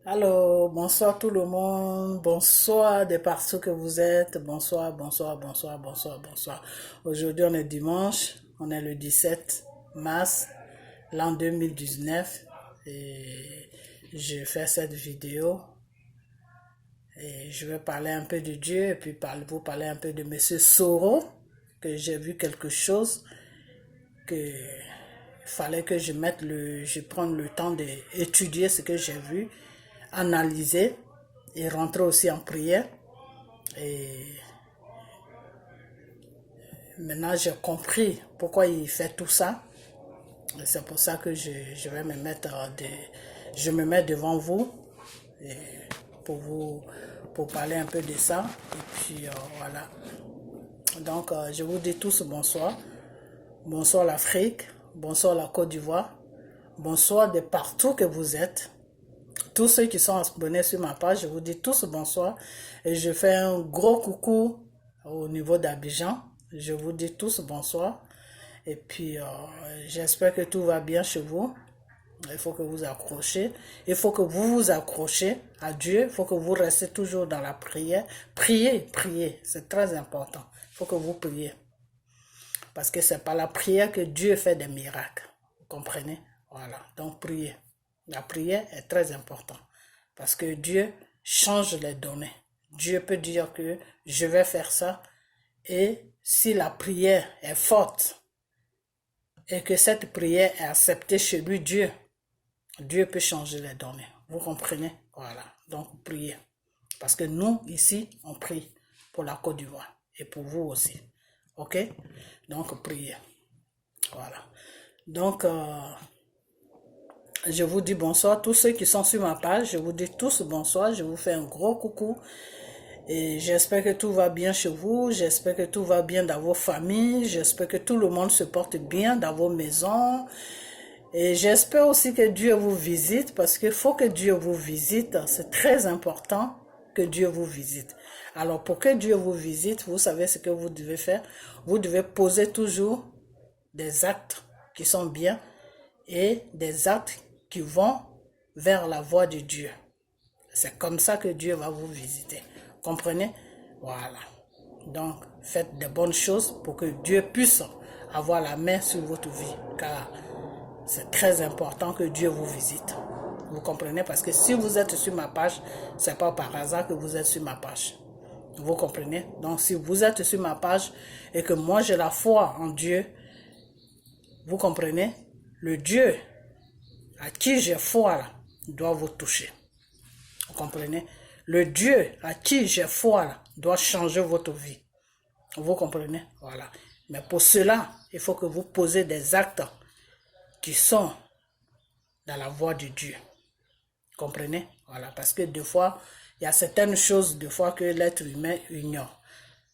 Alors, bonsoir tout le monde, bonsoir de partout que vous êtes, bonsoir, bonsoir, bonsoir, bonsoir, bonsoir. Aujourd'hui on est dimanche, on est le 17 mars, l'an 2019 et je fais cette vidéo et je vais parler un peu de Dieu et puis vous parler un peu de Monsieur Soro, que j'ai vu quelque chose que il fallait que je prenne le temps d'étudier ce que j'ai vu, analyser et rentrer aussi en prière. Et maintenant, j'ai compris pourquoi il fait tout ça. Et c'est pour ça que je vais je me mets devant vous et pour parler un peu de ça. Et puis voilà. Donc, je vous dis tous bonsoir. Bonsoir l'Afrique, bonsoir la Côte d'Ivoire, bonsoir de partout que vous êtes. Tous ceux qui sont abonnés sur ma page, je vous dis tous bonsoir. Et je fais un gros coucou au niveau d'Abidjan. Je vous dis tous bonsoir. Et puis, j'espère que tout va bien chez vous. Il faut que vous accrochez. Il faut que vous vous accrochez à Dieu. Il faut que vous restez toujours dans la prière. Priez, priez. C'est très important. Il faut que vous priez. Parce que c'est par la prière que Dieu fait des miracles. Vous comprenez? Voilà. Donc, priez. La prière est très importante. Parce que Dieu change les données. Dieu peut dire que je vais faire ça. Et si la prière est forte et que cette prière est acceptée chez lui, Dieu peut changer les données. Vous comprenez? Voilà. Donc, priez. Parce que nous, ici, on prie pour la Côte d'Ivoire. Et pour vous aussi. Ok? Donc, priez. Voilà. Donc, je vous dis bonsoir. Tous ceux qui sont sur ma page, je vous dis tous bonsoir. Je vous fais un gros coucou. Et j'espère que tout va bien chez vous. J'espère que tout va bien dans vos familles. J'espère que tout le monde se porte bien dans vos maisons. Et j'espère aussi que Dieu vous visite parce qu'il faut que Dieu vous visite. C'est très important que Dieu vous visite. Alors, pour que Dieu vous visite, vous savez ce que vous devez faire. Vous devez poser toujours des actes qui sont bien et des actes qui vont vers la voie de Dieu. C'est comme ça que Dieu va vous visiter. Comprenez? Voilà. Donc, faites de bonnes choses pour que Dieu puisse avoir la main sur votre vie. Car c'est très important que Dieu vous visite. Vous comprenez? Parce que si vous êtes sur ma page, c'est pas par hasard que vous êtes sur ma page. Vous comprenez? Donc, si vous êtes sur ma page et que moi j'ai la foi en Dieu, vous comprenez? Le Dieu à qui j'ai foi là, doit vous toucher. Vous comprenez? Le Dieu à qui j'ai foi là, doit changer votre vie. Vous comprenez? Voilà. Mais pour cela, il faut que vous posez des actes qui sont dans la voie de Dieu. Comprenez? Voilà. Parce que des fois, il y a certaines choses, des fois, que l'être humain ignore.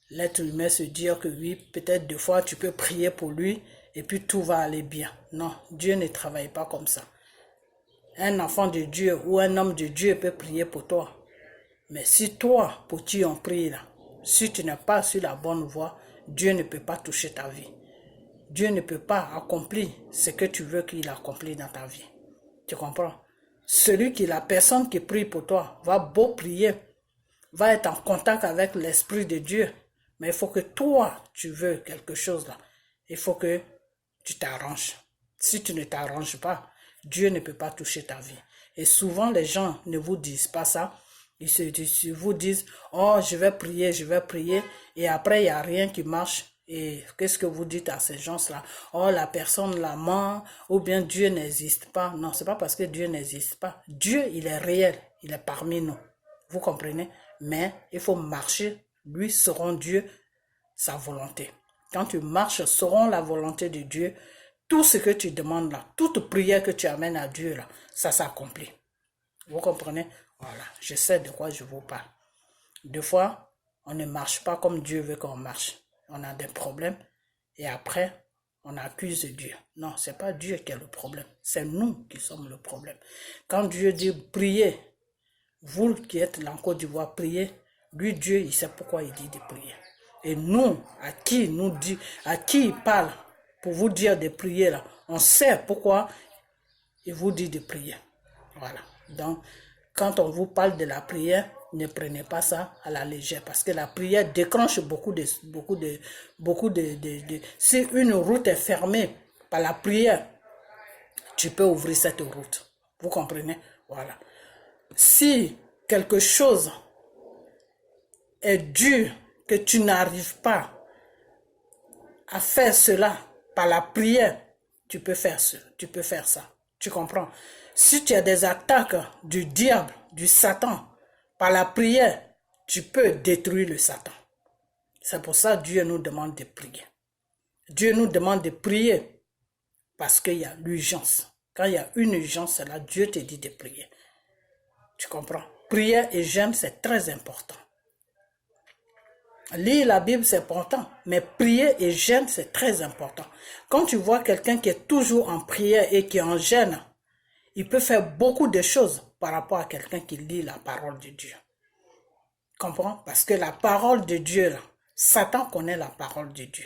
L'être humain se dit que oui, peut-être des fois, tu peux prier pour lui et puis tout va aller bien. Non, Dieu ne travaille pas comme ça. Un enfant de Dieu ou un homme de Dieu peut prier pour toi. Mais si toi, pour qui on prie là, si tu n'es pas sur la bonne voie, Dieu ne peut pas toucher ta vie. Dieu ne peut pas accomplir ce que tu veux qu'il accomplisse dans ta vie. Tu comprends? La personne qui prie pour toi, va beau prier, va être en contact avec l'Esprit de Dieu. Mais il faut que toi, tu veux quelque chose là. Il faut que tu t'arranges. Si tu ne t'arranges pas, Dieu ne peut pas toucher ta vie. Et souvent, les gens ne vous disent pas ça. Ils vous disent, oh, je vais prier, et après, il n'y a rien qui marche. Et qu'est-ce que vous dites à ces gens-là? Oh, la personne la ment, ou bien Dieu n'existe pas. Non, c'est pas parce que Dieu n'existe pas. Dieu, il est réel, il est parmi nous. Vous comprenez? Mais il faut marcher, lui seront Dieu, sa volonté. Quand tu marches selon la volonté de Dieu, tout ce que tu demandes là, toute prière que tu amènes à Dieu là, ça s'accomplit. Vous comprenez? Voilà, je sais de quoi je vous parle. Des fois, on ne marche pas comme Dieu veut qu'on marche. On a des problèmes et après, on accuse Dieu. Non, c'est pas Dieu qui est le problème, c'est nous qui sommes le problème. Quand Dieu dit priez, vous qui êtes là en Côte d'Ivoire, priez, lui Dieu, il sait pourquoi il dit de prier. Et nous, à qui il parle pour vous dire de prier là, on sait pourquoi il vous dit de prier. Voilà. Donc, quand on vous parle de la prière, ne prenez pas ça à la légère parce que la prière déclenche Si une route est fermée par la prière, tu peux ouvrir cette route. Vous comprenez? Voilà. Si quelque chose est dur, que tu n'arrives pas à faire cela par la prière, tu peux faire ça. Tu comprends? Si tu as des attaques du diable, du Satan, par la prière, tu peux détruire le Satan. C'est pour ça que Dieu nous demande de prier. Dieu nous demande de prier parce qu'il y a l'urgence. Quand il y a une urgence, là, Dieu te dit de prier. Tu comprends? Prière et jeûne, c'est très important. Lire la Bible, c'est important, mais prier et jeûne, c'est très important. Quand tu vois quelqu'un qui est toujours en prière et qui est en jeûne, il peut faire beaucoup de choses par rapport à quelqu'un qui lit la parole de Dieu. Comprends? Parce que la parole de Dieu, là, Satan connaît la parole de Dieu.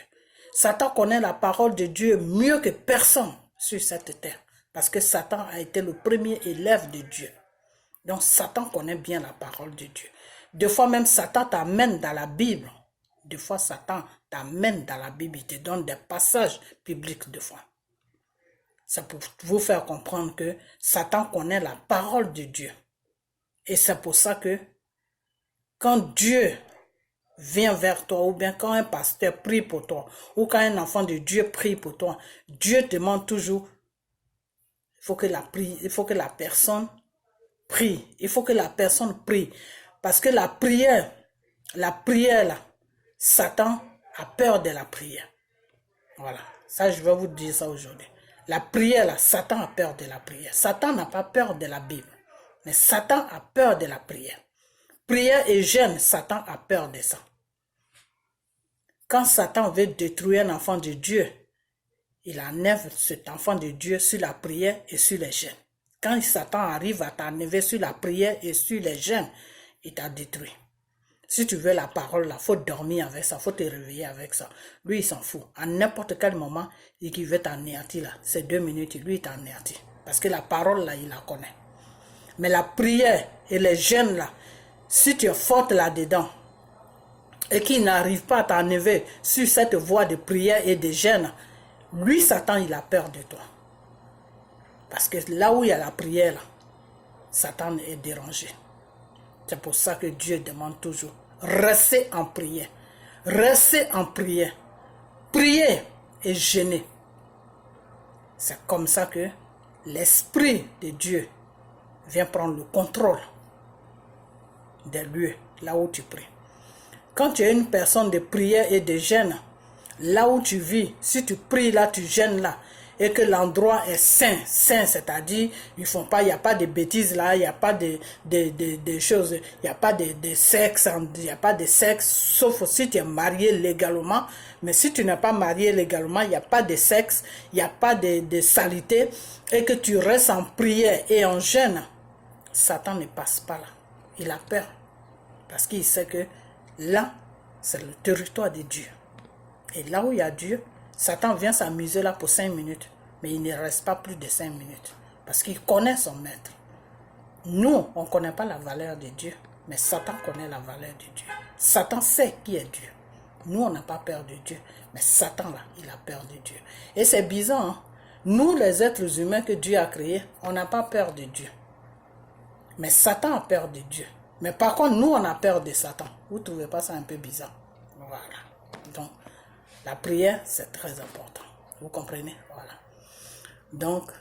Satan connaît la parole de Dieu mieux que personne sur cette terre. Parce que Satan a été le premier élève de Dieu. Donc Satan connaît bien la parole de Dieu. Des fois même Satan t'amène dans la Bible. Des fois Satan t'amène dans la Bible. Il te donne des passages bibliques des fois. C'est pour vous faire comprendre que Satan connaît la parole de Dieu. Et c'est pour ça que quand Dieu vient vers toi, ou bien quand un pasteur prie pour toi, ou quand un enfant de Dieu prie pour toi, Dieu demande toujours, il faut que la personne prie. Il faut que la personne prie. Parce que la prière là, Satan a peur de la prière. Voilà. Ça, je vais vous dire ça aujourd'hui. La prière là, Satan a peur de la prière. Satan n'a pas peur de la Bible. Mais Satan a peur de la prière. Prière et jeûne, Satan a peur de ça. Quand Satan veut détruire un enfant de Dieu, il enlève cet enfant de Dieu sur la prière et sur les jeûnes. Quand Satan arrive à t'enlever sur la prière et sur les jeûnes, il t'a détruit. Si tu veux la parole, il faut dormir avec ça, il faut te réveiller avec ça. Lui, il s'en fout. À n'importe quel moment, il veut t'anéantir là. C'est 2 minutes, lui, il t'anéantit. Parce que la parole là, il la connaît. Mais la prière et les jeûnes là, si tu es forte là-dedans, et qu'il n'arrive pas à t'enlever sur cette voie de prière et de jeûne, lui, Satan, il a peur de toi. Parce que là où il y a la prière, là, Satan est dérangé. C'est pour ça que Dieu demande toujours, restez en prière. Restez en prière. Priez et jeûnez. C'est comme ça que l'Esprit de Dieu vient prendre le contrôle des lieux, là où tu pries. Quand tu es une personne de prière et de jeûne, là où tu vis, si tu pries là, tu jeûnes là, et que l'endroit est saint, c'est-à-dire, il n'y a pas de bêtises là, il n'y a pas de choses, il n'y a pas de sexe, il n'y a pas de sexe, sauf si tu es marié légalement, mais si tu n'es pas marié légalement, il n'y a pas de sexe, il n'y a pas de saleté, et que tu restes en prière et en jeûne, Satan ne passe pas là, il a peur, parce qu'il sait que là, c'est le territoire de Dieu. Et là où il y a Dieu, Satan vient s'amuser là pour 5 minutes. Mais il ne reste pas plus de 5 minutes. Parce qu'il connaît son maître. Nous, on ne connaît pas la valeur de Dieu. Mais Satan connaît la valeur de Dieu. Satan sait qui est Dieu. Nous, on n'a pas peur de Dieu. Mais Satan, là, il a peur de Dieu. Et c'est bizarre, hein? Nous, les êtres humains que Dieu a créés, on n'a pas peur de Dieu. Mais Satan a peur de Dieu. Mais par contre, nous, on a peur de Satan. Vous ne trouvez pas ça un peu bizarre? Voilà. Donc, la prière, c'est très important. Vous comprenez? Voilà. Donc,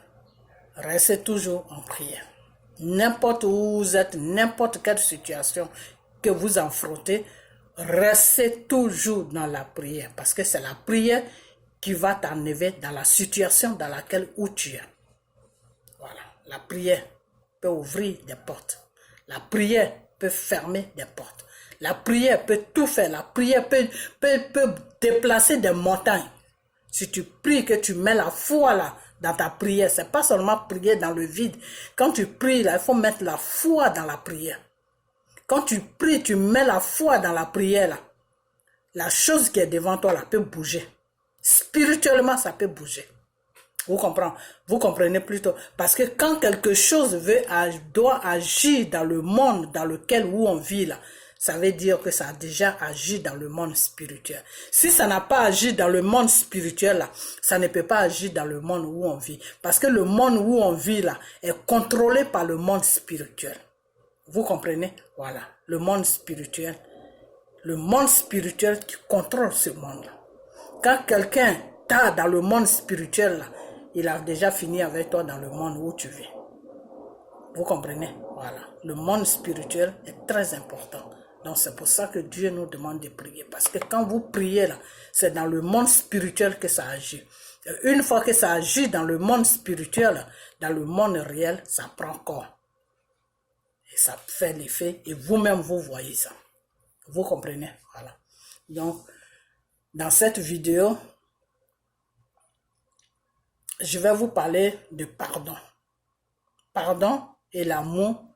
restez toujours en prière. N'importe où vous êtes, n'importe quelle situation que vous affrontez, restez toujours dans la prière. Parce que c'est la prière qui va t'enlever dans la situation dans laquelle où tu es. Voilà. La prière peut ouvrir des portes. La prière peut fermer des portes. La prière peut tout faire. La prière peut déplacer des montagnes. Si tu pries, que tu mets la foi là dans ta prière, c'est pas seulement prier dans le vide. Quand tu pries là, il faut mettre la foi dans la prière. Quand tu pries, tu mets la foi dans la prière là. La chose qui est devant toi là peut bouger. Spirituellement, ça peut bouger. Vous comprenez plutôt. Parce que quand quelque chose doit agir dans le monde dans lequel où on vit là, ça veut dire que ça a déjà agi dans le monde spirituel. Si ça n'a pas agi dans le monde spirituel là, ça ne peut pas agir dans le monde où on vit. Parce que le monde où on vit là est contrôlé par le monde spirituel. Vous comprenez? Voilà, le monde spirituel. Le monde spirituel qui contrôle ce monde-là. Quand quelqu'un t'a dans le monde spirituel, là, il a déjà fini avec toi dans le monde où tu vis. Vous comprenez? Voilà. Le monde spirituel est très important. Donc c'est pour ça que Dieu nous demande de prier. Parce que quand vous priez là, c'est dans le monde spirituel que ça agit. Et une fois que ça agit dans le monde spirituel, dans le monde réel, ça prend corps. Et ça fait l'effet. Et vous-même, vous voyez ça. Vous comprenez? Voilà. Donc, dans cette vidéo, je vais vous parler de pardon. Pardon et l'amour.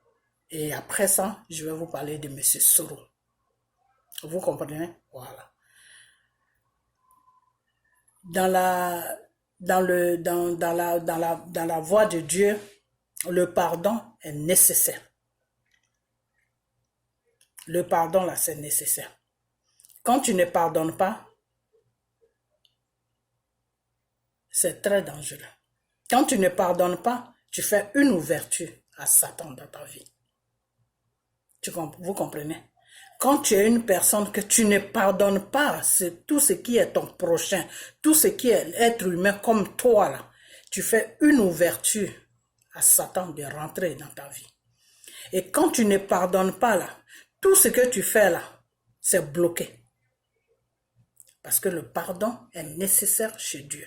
Et après ça, je vais vous parler de M. Soro. Vous comprenez? Voilà. Dans la voie de Dieu, le pardon est nécessaire. Le pardon, là, c'est nécessaire. Quand tu ne pardonnes pas, c'est très dangereux. Quand tu ne pardonnes pas, tu fais une ouverture à Satan dans ta vie. Vous comprenez? Quand tu es une personne que tu ne pardonnes pas, c'est tout ce qui est ton prochain, tout ce qui est être humain comme toi, là, tu fais une ouverture à Satan de rentrer dans ta vie. Et quand tu ne pardonnes pas, là, tout ce que tu fais là, c'est bloqué. Parce que le pardon est nécessaire chez Dieu.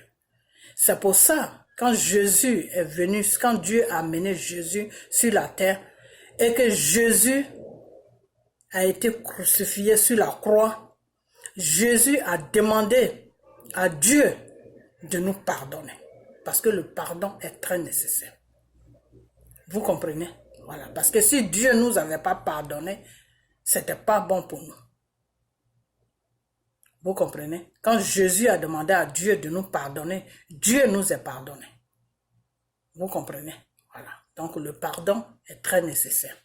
C'est pour ça, quand Jésus est venu, quand Dieu a amené Jésus sur la terre, et que Jésus a été crucifié sur la croix, Jésus a demandé à Dieu de nous pardonner. Parce que le pardon est très nécessaire. Vous comprenez? Voilà. Parce que si Dieu ne nous avait pas pardonné, c'était pas bon pour nous. Vous comprenez? Quand Jésus a demandé à Dieu de nous pardonner, Dieu nous a pardonné. Vous comprenez? Voilà. Donc le pardon est très nécessaire.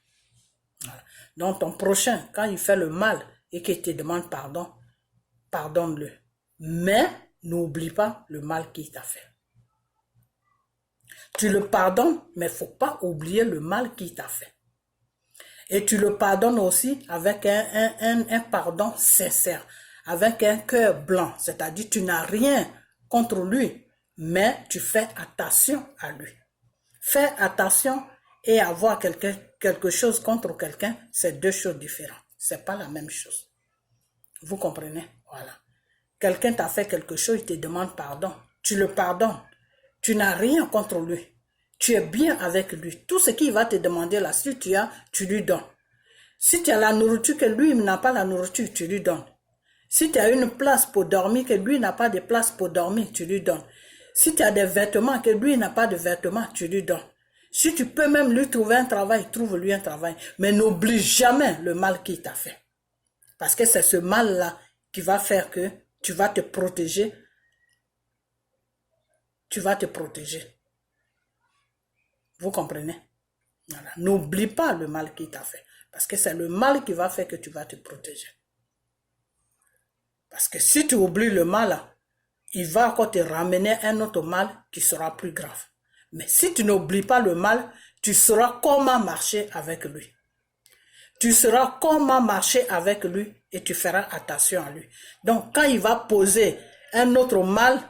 Voilà. Donc ton prochain, quand il fait le mal et qu'il te demande pardon, pardonne-le. Mais n'oublie pas le mal qu'il t'a fait. Tu le pardonnes, mais il ne faut pas oublier le mal qu'il t'a fait. Et tu le pardonnes aussi avec un pardon sincère, avec un cœur blanc. C'est-à-dire tu n'as rien contre lui, mais tu fais attention à lui. Fais attention et avoir quelque chose contre quelqu'un, c'est deux choses différentes. Ce n'est pas la même chose. Vous comprenez? Voilà. Quelqu'un t'a fait quelque chose, il te demande pardon. Tu le pardonnes. Tu n'as rien contre lui. Tu es bien avec lui. Tout ce qu'il va te demander là, si tu as, tu lui donnes. Si tu as la nourriture que lui n'a pas la nourriture, tu lui donnes. Si tu as une place pour dormir que lui n'a pas de place pour dormir, tu lui donnes. Si tu as des vêtements que lui n'a pas de vêtements, tu lui donnes. Si tu peux même lui trouver un travail, trouve-lui un travail. Mais n'oublie jamais le mal qu'il t'a fait. Parce que c'est ce mal-là qui va faire que tu vas te protéger. Tu vas te protéger. Vous comprenez? Voilà. N'oublie pas le mal qu'il t'a fait. Parce que c'est le mal qui va faire que tu vas te protéger. Parce que si tu oublies le mal, il va encore te ramener un autre mal qui sera plus grave. Mais si tu n'oublies pas le mal, tu sauras comment marcher avec lui. Tu sauras comment marcher avec lui et tu feras attention à lui. Donc quand il va poser un autre mal,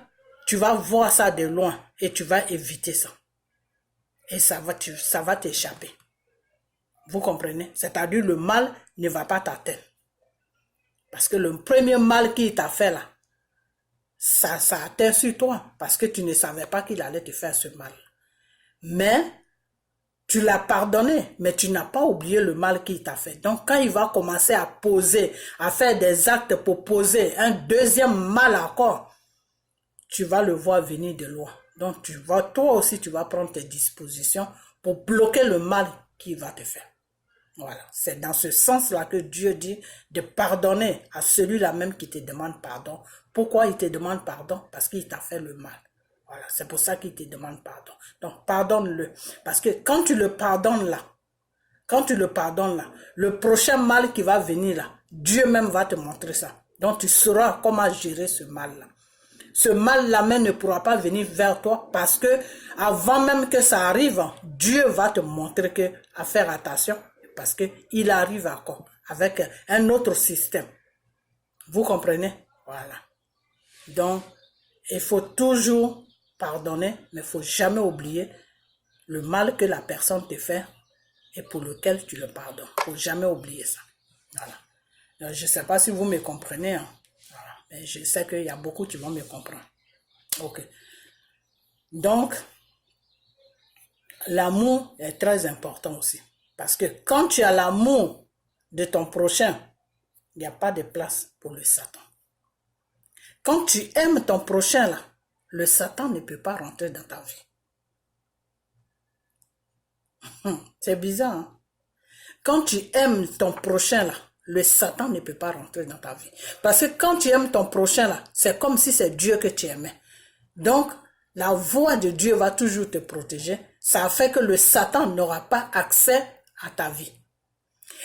tu vas voir ça de loin et tu vas éviter ça. Et ça va t'échapper. Vous comprenez? C'est-à-dire le mal ne va pas t'atteindre. Parce que le premier mal qu'il t'a fait là, ça atteint sur toi. Parce que tu ne savais pas qu'il allait te faire ce mal. Mais tu l'as pardonné, mais tu n'as pas oublié le mal qu'il t'a fait. Donc quand il va commencer à poser, à faire des actes pour poser un deuxième mal encore, tu vas le voir venir de loin. Donc toi aussi tu vas prendre tes dispositions pour bloquer le mal qu'il va te faire. Voilà, c'est dans ce sens-là que Dieu dit de pardonner à celui-là même qui te demande pardon. Pourquoi il te demande pardon? Parce qu'il t'a fait le mal. Voilà, c'est pour ça qu'il te demande pardon. Donc, pardonne-le. Parce que quand tu le pardonnes là, le prochain mal qui va venir là, Dieu même va te montrer ça. Donc, tu sauras comment gérer ce mal-là. Ce mal-là même ne pourra pas venir vers toi parce que avant même que ça arrive, Dieu va te montrer que à faire attention parce que il arrive encore avec un autre système. Vous comprenez? Voilà. Donc, il faut toujours pardonner, mais il ne faut jamais oublier le mal que la personne te fait et pour lequel tu le pardonnes. Il ne faut jamais oublier ça. Voilà. Donc, je ne sais pas si vous me comprenez. Hein. Voilà. Mais je sais qu'il y a beaucoup qui vont me comprendre. Ok. Donc, l'amour est très important aussi. Parce que quand tu as l'amour de ton prochain, il n'y a pas de place pour le Satan. Quand tu aimes ton prochain, là, le Satan ne peut pas rentrer dans ta vie. C'est bizarre, hein? Quand tu aimes ton prochain, là, le Satan ne peut pas rentrer dans ta vie. Parce que quand tu aimes ton prochain, là, c'est comme si c'est Dieu que tu aimais. Donc, la voix de Dieu va toujours te protéger. Ça fait que le Satan n'aura pas accès à ta vie.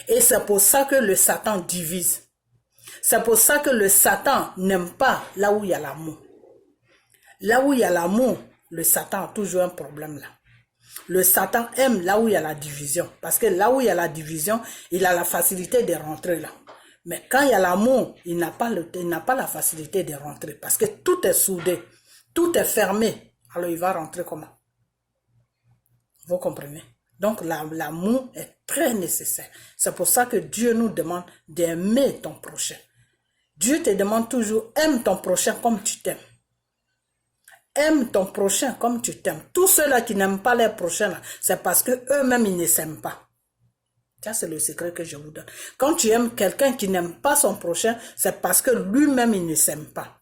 Et c'est pour ça que le Satan divise. C'est pour ça que le Satan n'aime pas là où il y a l'amour. Là où il y a l'amour, le Satan a toujours un problème là. Le Satan aime là où il y a la division. Parce que là où il y a la division, il a la facilité de rentrer là. Mais quand il y a l'amour, il n'a pas la facilité de rentrer. Parce que tout est soudé. Tout est fermé. Alors il va rentrer comment? Vous comprenez? Donc l'amour est très nécessaire. C'est pour ça que Dieu nous demande d'aimer ton prochain. Dieu te demande toujours, aime ton prochain comme tu t'aimes. Aime ton prochain comme tu t'aimes. Tous ceux-là qui n'aiment pas les prochains, c'est parce qu'eux-mêmes, ils ne s'aiment pas. Ça, c'est le secret que je vous donne. Quand tu aimes quelqu'un qui n'aime pas son prochain, c'est parce que lui-même, il ne s'aime pas.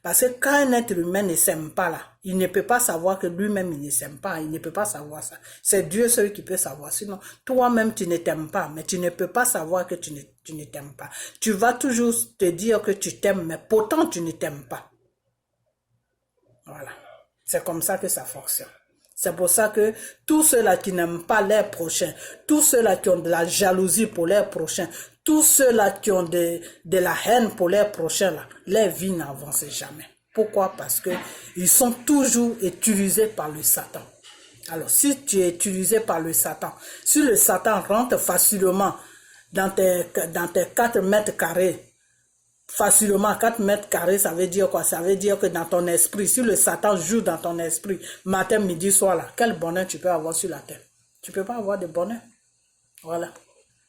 Parce que quand un être humain ne s'aime pas, là, il ne peut pas savoir que lui-même, il ne s'aime pas. Il ne peut pas savoir ça. C'est Dieu seul qui peut savoir. Sinon, toi-même, tu ne t'aimes pas. Mais tu ne peux pas savoir que tu ne t'aimes pas. Tu vas toujours te dire que tu t'aimes, mais pourtant, tu ne t'aimes pas. Voilà. C'est comme ça que ça fonctionne. C'est pour ça que tous ceux-là qui n'aiment pas leurs prochains, tous ceux-là qui ont de la jalousie pour leurs prochains, tous ceux-là qui ont de la haine pour leurs prochains, là, leur vie n'avance jamais. Pourquoi? Parce que ils sont toujours utilisés par le Satan. Alors, si tu es utilisé par le Satan, si le Satan rentre facilement dans tes 4 mètres carrés, facilement 4 mètres carrés, ça veut dire quoi? Ça veut dire que dans ton esprit, si le Satan joue dans ton esprit, matin, midi, soir, là, quel bonheur tu peux avoir sur la terre? Tu ne peux pas avoir de bonheur. Voilà.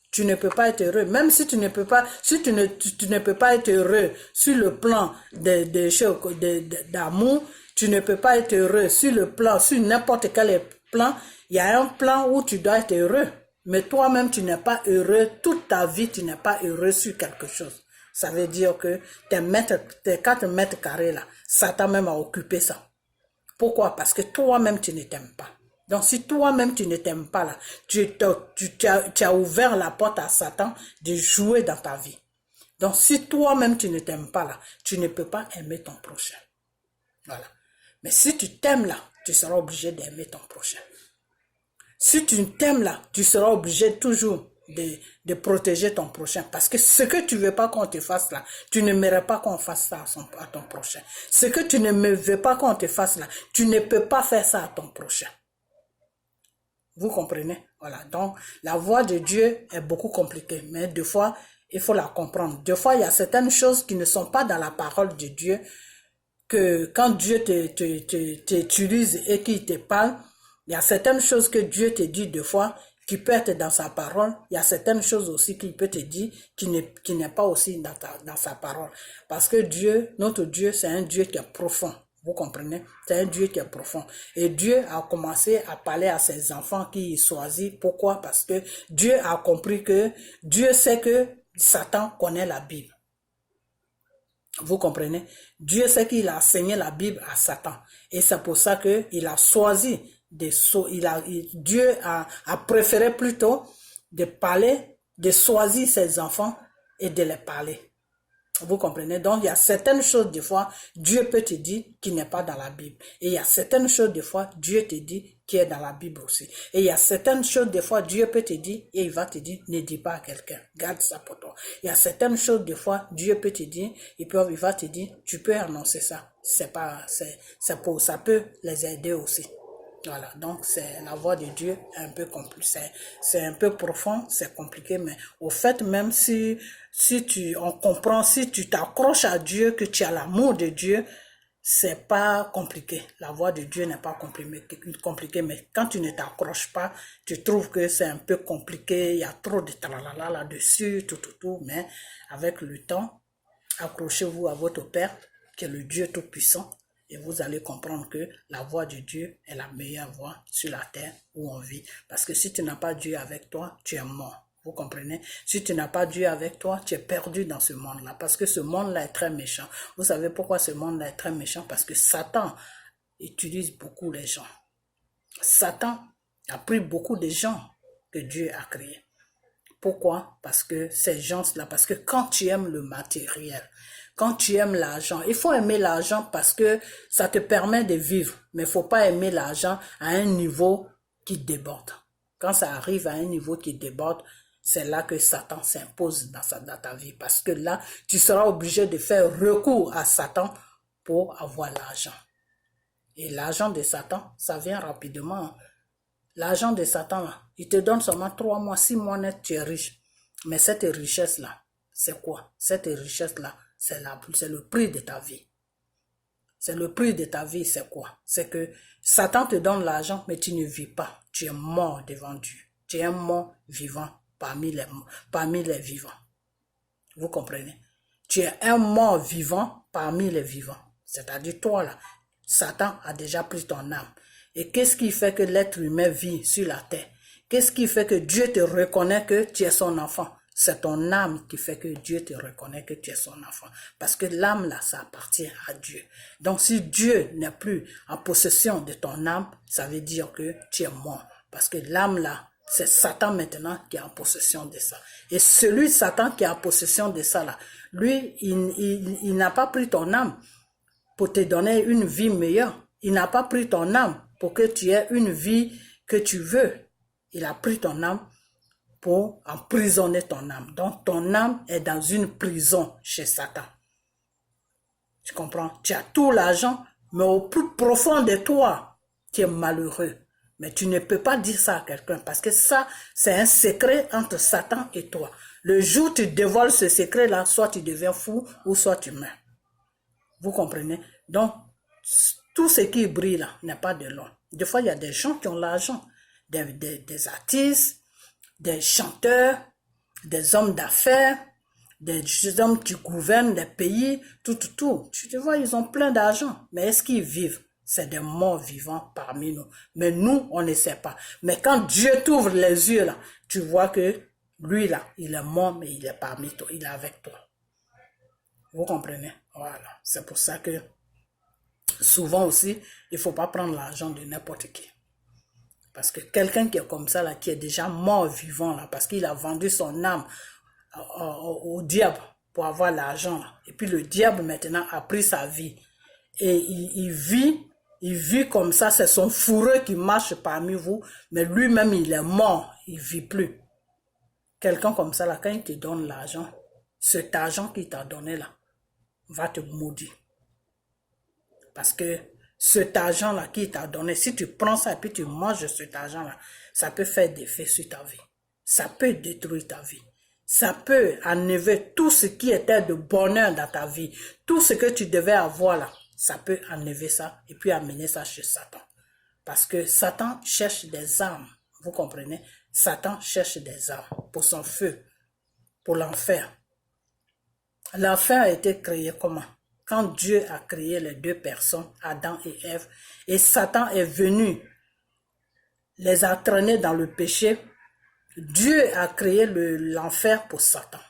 Tu ne peux pas être heureux. Même si tu ne peux pas, si tu ne peux pas être heureux sur le plan d'amour, tu ne peux pas être heureux sur le plan, sur n'importe quel plan. Il y a un plan où tu dois être heureux. Mais toi-même, tu n'es pas heureux. Toute ta vie, tu n'es pas heureux sur quelque chose. Ça veut dire que tes 4 mètres carrés là, Satan même a occupé ça. Pourquoi? Parce que toi-même, tu ne t'aimes pas. Donc, si toi-même, tu ne t'aimes pas là, tu as ouvert la porte à Satan de jouer dans ta vie. Donc, si toi-même, tu ne t'aimes pas là, tu ne peux pas aimer ton prochain. Voilà. Mais si tu t'aimes là, tu seras obligé d'aimer ton prochain. Si tu t'aimes là, tu seras obligé toujours de protéger ton prochain. Parce que ce que tu ne veux pas qu'on te fasse là, tu n'aimerais pas qu'on fasse ça à ton prochain. Ce que tu ne veux pas qu'on te fasse là, tu ne peux pas faire ça à ton prochain. Vous comprenez? Voilà. Donc, la voix de Dieu est beaucoup compliquée. Mais des fois, il faut la comprendre. Des fois, il y a certaines choses qui ne sont pas dans la parole de Dieu, que quand Dieu t'utilise et qu'il te parle, il y a certaines choses que Dieu te dit des fois qui peut être dans sa parole. Il y a certaines choses aussi qu'il peut te dire qui n'est pas aussi dans sa parole. Parce que Dieu, notre Dieu, c'est un Dieu qui est profond. Vous comprenez? C'est un Dieu qui est profond. Et Dieu a commencé à parler à ses enfants qu'il choisit. Pourquoi? Parce que Dieu a compris que Dieu sait que Satan connaît la Bible. Vous comprenez? Dieu sait qu'il a enseigné la Bible à Satan. Et c'est pour ça qu'il a choisi, Dieu a préféré plutôt de parler, de choisir ses enfants et de les parler. Vous comprenez? Donc, il y a certaines choses, des fois, Dieu peut te dire qui n'est pas dans la Bible. Et il y a certaines choses, des fois, Dieu te dit qui est dans la Bible aussi. Et il y a certaines choses, des fois, Dieu peut te dire et il va te dire, ne dis pas à quelqu'un. Garde ça pour toi. Il y a certaines choses, des fois, Dieu peut te dire, il va te dire, tu peux annoncer ça. Ça peut les aider aussi. Voilà, donc c'est la voix de Dieu un peu compliqué, c'est un peu profond, c'est compliqué, mais au fait, même si on comprend, si tu t'accroches à Dieu, que tu as l'amour de Dieu, c'est pas compliqué. La voix de Dieu n'est pas compliquée, mais quand tu ne t'accroches pas, tu trouves que c'est un peu compliqué, il y a trop de tralala là-dessus, tout, mais avec le temps, accrochez-vous à votre Père, qui est le Dieu Tout-Puissant, et vous allez comprendre que la voix de Dieu est la meilleure voix sur la terre où on vit. Parce que si tu n'as pas Dieu avec toi, tu es mort. Vous comprenez? Si tu n'as pas Dieu avec toi, tu es perdu dans ce monde-là. Parce que ce monde-là est très méchant. Vous savez pourquoi ce monde-là est très méchant? Parce que Satan utilise beaucoup les gens. Satan a pris beaucoup de gens que Dieu a créés. Pourquoi? Parce que ces gens-là, parce que quand tu aimes le matériel, quand tu aimes l'argent, il faut aimer l'argent parce que ça te permet de vivre, mais il ne faut pas aimer l'argent à un niveau qui déborde. Quand ça arrive à un niveau qui déborde, c'est là que Satan s'impose dans ta vie, parce que là, tu seras obligé de faire recours à Satan pour avoir l'argent. Et l'argent de Satan, ça vient rapidement. L'argent de Satan, là, il te donne seulement 3 mois, 6 mois net, tu es riche. Mais cette richesse-là, c'est quoi? Cette richesse-là, c'est le prix de ta vie. C'est le prix de ta vie, c'est quoi? C'est que Satan te donne l'argent, mais tu ne vis pas. Tu es mort devant Dieu. Tu es un mort vivant parmi les vivants. Vous comprenez? Tu es un mort vivant parmi les vivants. C'est-à-dire toi, là, Satan a déjà pris ton âme. Et qu'est-ce qui fait que l'être humain vit sur la terre? Qu'est-ce qui fait que Dieu te reconnaît que tu es son enfant? C'est ton âme qui fait que Dieu te reconnaît que tu es son enfant. Parce que l'âme là, ça appartient à Dieu. Donc si Dieu n'est plus en possession de ton âme, ça veut dire que tu es mort. Parce que l'âme là, c'est Satan maintenant qui est en possession de ça. Et celui Satan qui est en possession de ça là, lui, il n'a pas pris ton âme pour te donner une vie meilleure. Il n'a pas pris ton âme pour que tu aies une vie que tu veux. Il a pris ton âme pour emprisonner ton âme. Donc ton âme est dans une prison chez Satan. Tu comprends? Tu as tout l'argent, mais au plus profond de toi, tu es malheureux. Mais tu ne peux pas dire ça à quelqu'un parce que ça, c'est un secret entre Satan et toi. Le jour où tu dévoiles ce secret-là, soit tu deviens fou ou soit tu meurs. Vous comprenez? Donc, tout ce qui brille là n'est pas de l'or. Des fois, il y a des gens qui ont l'argent, des artistes, des chanteurs, des hommes d'affaires, des hommes qui gouvernent des pays, tout. Tu vois, ils ont plein d'argent. Mais est-ce qu'ils vivent? C'est des morts vivants parmi nous. Mais nous, on ne sait pas. Mais quand Dieu t'ouvre les yeux là, tu vois que lui là, il est mort, mais il est parmi toi, il est avec toi. Vous comprenez? Voilà. C'est pour ça que souvent aussi, il ne faut pas prendre l'argent de n'importe qui. Parce que quelqu'un qui est comme ça, là, qui est déjà mort vivant, là, parce qu'il a vendu son âme au diable pour avoir l'argent. Et puis le diable maintenant a pris sa vie. Et il vit comme ça, c'est son fourreux qui marche parmi vous, mais lui-même il est mort, il ne vit plus. Quelqu'un comme ça, là, quand il te donne l'argent, cet argent qu'il t'a donné là, va te maudire. Parce que cet argent-là qu'il t'a donné, si tu prends ça et puis tu manges cet argent-là, ça peut faire des effets sur ta vie. Ça peut détruire ta vie. Ça peut enlever tout ce qui était de bonheur dans ta vie. Tout ce que tu devais avoir là, ça peut enlever ça et puis amener ça chez Satan. Parce que Satan cherche des armes. Vous comprenez? Satan cherche des armes pour son feu, pour l'enfer. L'enfer a été créé comment? Quand Dieu a créé les deux personnes, Adam et Ève, et Satan est venu les entraîner dans le péché, Dieu a créé l'enfer pour Satan.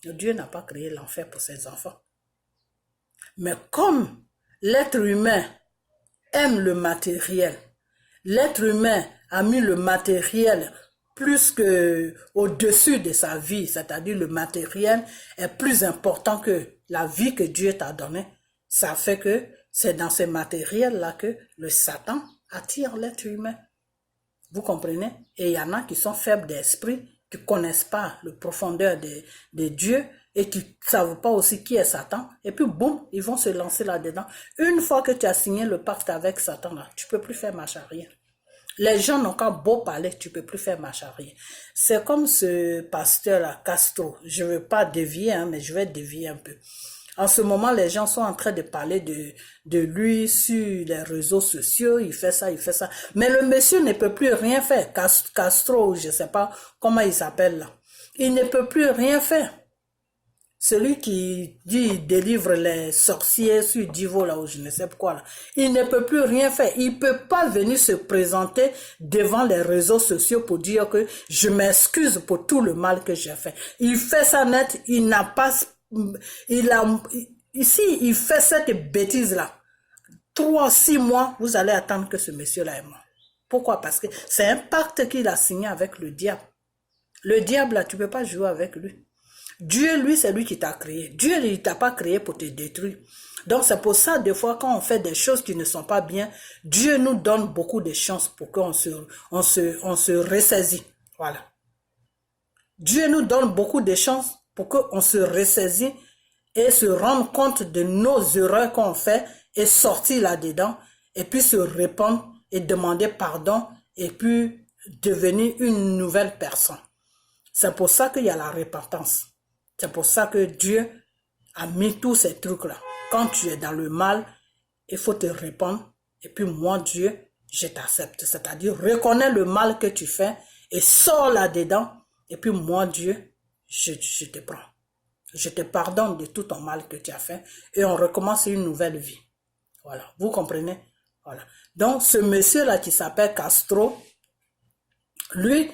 Dieu n'a pas créé l'enfer pour ses enfants. Mais comme l'être humain aime le matériel, l'être humain a mis le matériel plus que au-dessus de sa vie, c'est-à-dire le matériel est plus important que la vie que Dieu t'a donnée. Ça fait que c'est dans ce matériel-là que le Satan attire l'être humain. Vous comprenez? Et il y en a qui sont faibles d'esprit, qui ne connaissent pas le profondeur de Dieu et qui ne savent pas aussi qui est Satan. Et puis, boum, ils vont se lancer là-dedans. Une fois que tu as signé le pacte avec Satan, là, tu ne peux plus faire marche arrière. Les gens n'ont qu'à beau parler, tu ne peux plus faire marche arrière. C'est comme ce pasteur-là, Castro. Je ne veux pas dévier, hein, mais je vais dévier un peu. En ce moment, les gens sont en train de parler de lui sur les réseaux sociaux. Il fait ça, il fait ça. Mais le monsieur ne peut plus rien faire. Castro, je ne sais pas comment il s'appelle là. Il ne peut plus rien faire. Celui qui dit délivre les sorciers sur Divo là ou je ne sais quoi là. Il ne peut plus rien faire. Il ne peut pas venir se présenter devant les réseaux sociaux pour dire que je m'excuse pour tout le mal que j'ai fait. Il fait ça net, il n'a pas... Ici, il fait cette bêtise là. 3-6 mois, vous allez attendre que ce monsieur là est mort. Pourquoi? Parce que c'est un pacte qu'il a signé avec le diable. Le diable là, tu ne peux pas jouer avec lui. Dieu, lui, c'est lui qui t'a créé. Dieu, il ne t'a pas créé pour te détruire. Donc, c'est pour ça, des fois, quand on fait des choses qui ne sont pas bien, Dieu nous donne beaucoup de chances pour qu'on se ressaisit. Voilà. Dieu nous donne beaucoup de chances pour qu'on se ressaisit et se rende compte de nos erreurs qu'on fait et sortir là-dedans et puis se répandre et demander pardon et puis devenir une nouvelle personne. C'est pour ça qu'il y a la repentance. C'est pour ça que Dieu a mis tous ces trucs-là. Quand tu es dans le mal, il faut te répandre. Et puis moi, Dieu, je t'accepte. C'est-à-dire, reconnais le mal que tu fais et sors là-dedans. Et puis moi, Dieu, je te prends. Je te pardonne de tout ton mal que tu as fait. Et on recommence une nouvelle vie. Voilà, vous comprenez? Voilà. Donc, ce monsieur-là qui s'appelle Castro, lui...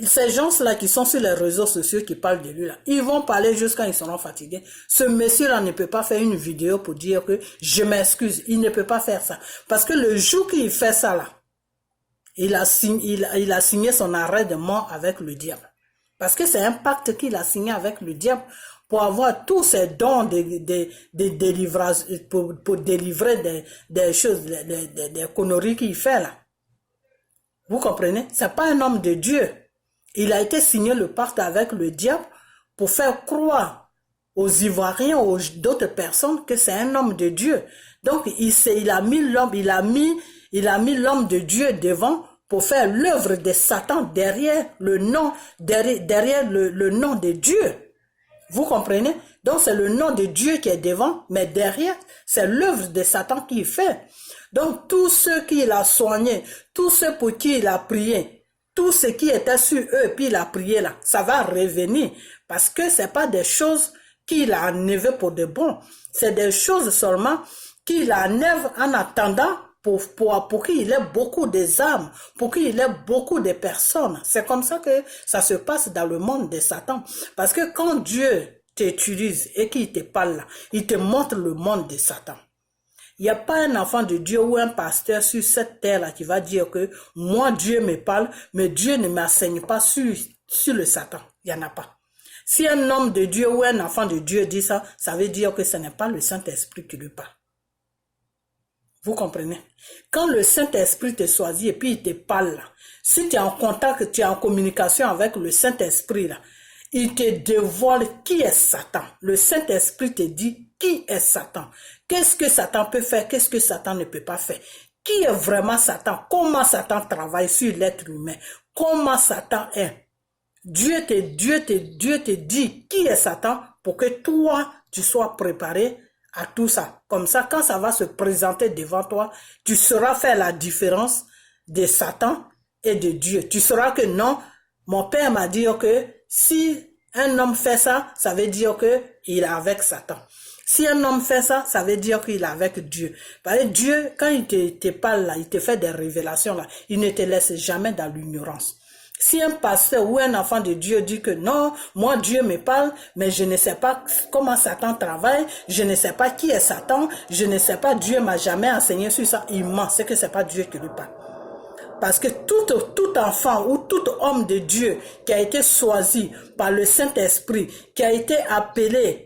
Ces gens-là qui sont sur les réseaux sociaux qui parlent de lui, là, ils vont parler jusqu'à ils seront fatigués. Ce monsieur-là ne peut pas faire une vidéo pour dire que je m'excuse. Il ne peut pas faire ça. Parce que le jour qu'il fait ça, là, il a signé son arrêt de mort avec le diable. Parce que c'est un pacte qu'il a signé avec le diable pour avoir tous ces dons de délivrance, pour délivrer des choses, des conneries qu'il fait là. Vous comprenez? C'est pas un homme de Dieu. Il a été signé le pacte avec le diable pour faire croire aux Ivoiriens, aux d'autres personnes que c'est un homme de Dieu. Donc, il a mis l'homme de Dieu devant pour faire l'œuvre de Satan derrière le nom, derrière le nom de Dieu. Vous comprenez? Donc, c'est le nom de Dieu qui est devant, mais derrière, c'est l'œuvre de Satan qu'il fait. Donc, tous ceux qu'il a soignés, tous ceux pour qui il a prié, tout ce qui était sur eux, puis il a prié là, ça va revenir. Parce que ce n'est pas des choses qu'il a enlevées pour de bon. C'est des choses seulement qu'il enlève en attendant pour qu'il ait beaucoup des âmes, pour qu'il ait beaucoup de personnes. C'est comme ça que ça se passe dans le monde de Satan. Parce que quand Dieu t'utilise et qu'il te parle là, il te montre le monde de Satan. Il n'y a pas un enfant de Dieu ou un pasteur sur cette terre-là qui va dire que moi, Dieu me parle, mais Dieu ne m'enseigne pas sur le Satan. Il n'y en a pas. Si un homme de Dieu ou un enfant de Dieu dit ça, ça veut dire que ce n'est pas le Saint-Esprit qui lui parle. Vous comprenez? Quand le Saint-Esprit te choisit et puis il te parle là, si tu es en contact, tu es en communication avec le Saint-Esprit là, il te dévoile qui est Satan. Le Saint-Esprit te dit qui est Satan. Qu'est-ce que Satan peut faire? Qu'est-ce que Satan ne peut pas faire? Qui est vraiment Satan? Comment Satan travaille sur l'être humain? Comment Satan est? Dieu te dit qui est Satan pour que toi, tu sois préparé à tout ça. Comme ça, quand ça va se présenter devant toi, tu sauras faire la différence de Satan et de Dieu. Tu sauras que non, mon père m'a dit que si un homme fait ça, ça veut dire qu'il est avec Satan. Si un homme fait ça, ça veut dire qu'il est avec Dieu. Parce que Dieu, quand il te parle là, il te fait des révélations là, il ne te laisse jamais dans l'ignorance. Si un pasteur ou un enfant de Dieu dit que non, moi Dieu me parle, mais je ne sais pas comment Satan travaille, je ne sais pas qui est Satan, je ne sais pas, Dieu m'a jamais enseigné sur ça, il ment, c'est que c'est pas Dieu qui lui parle. Parce que tout enfant ou tout homme de Dieu qui a été choisi par le Saint-Esprit, qui a été appelé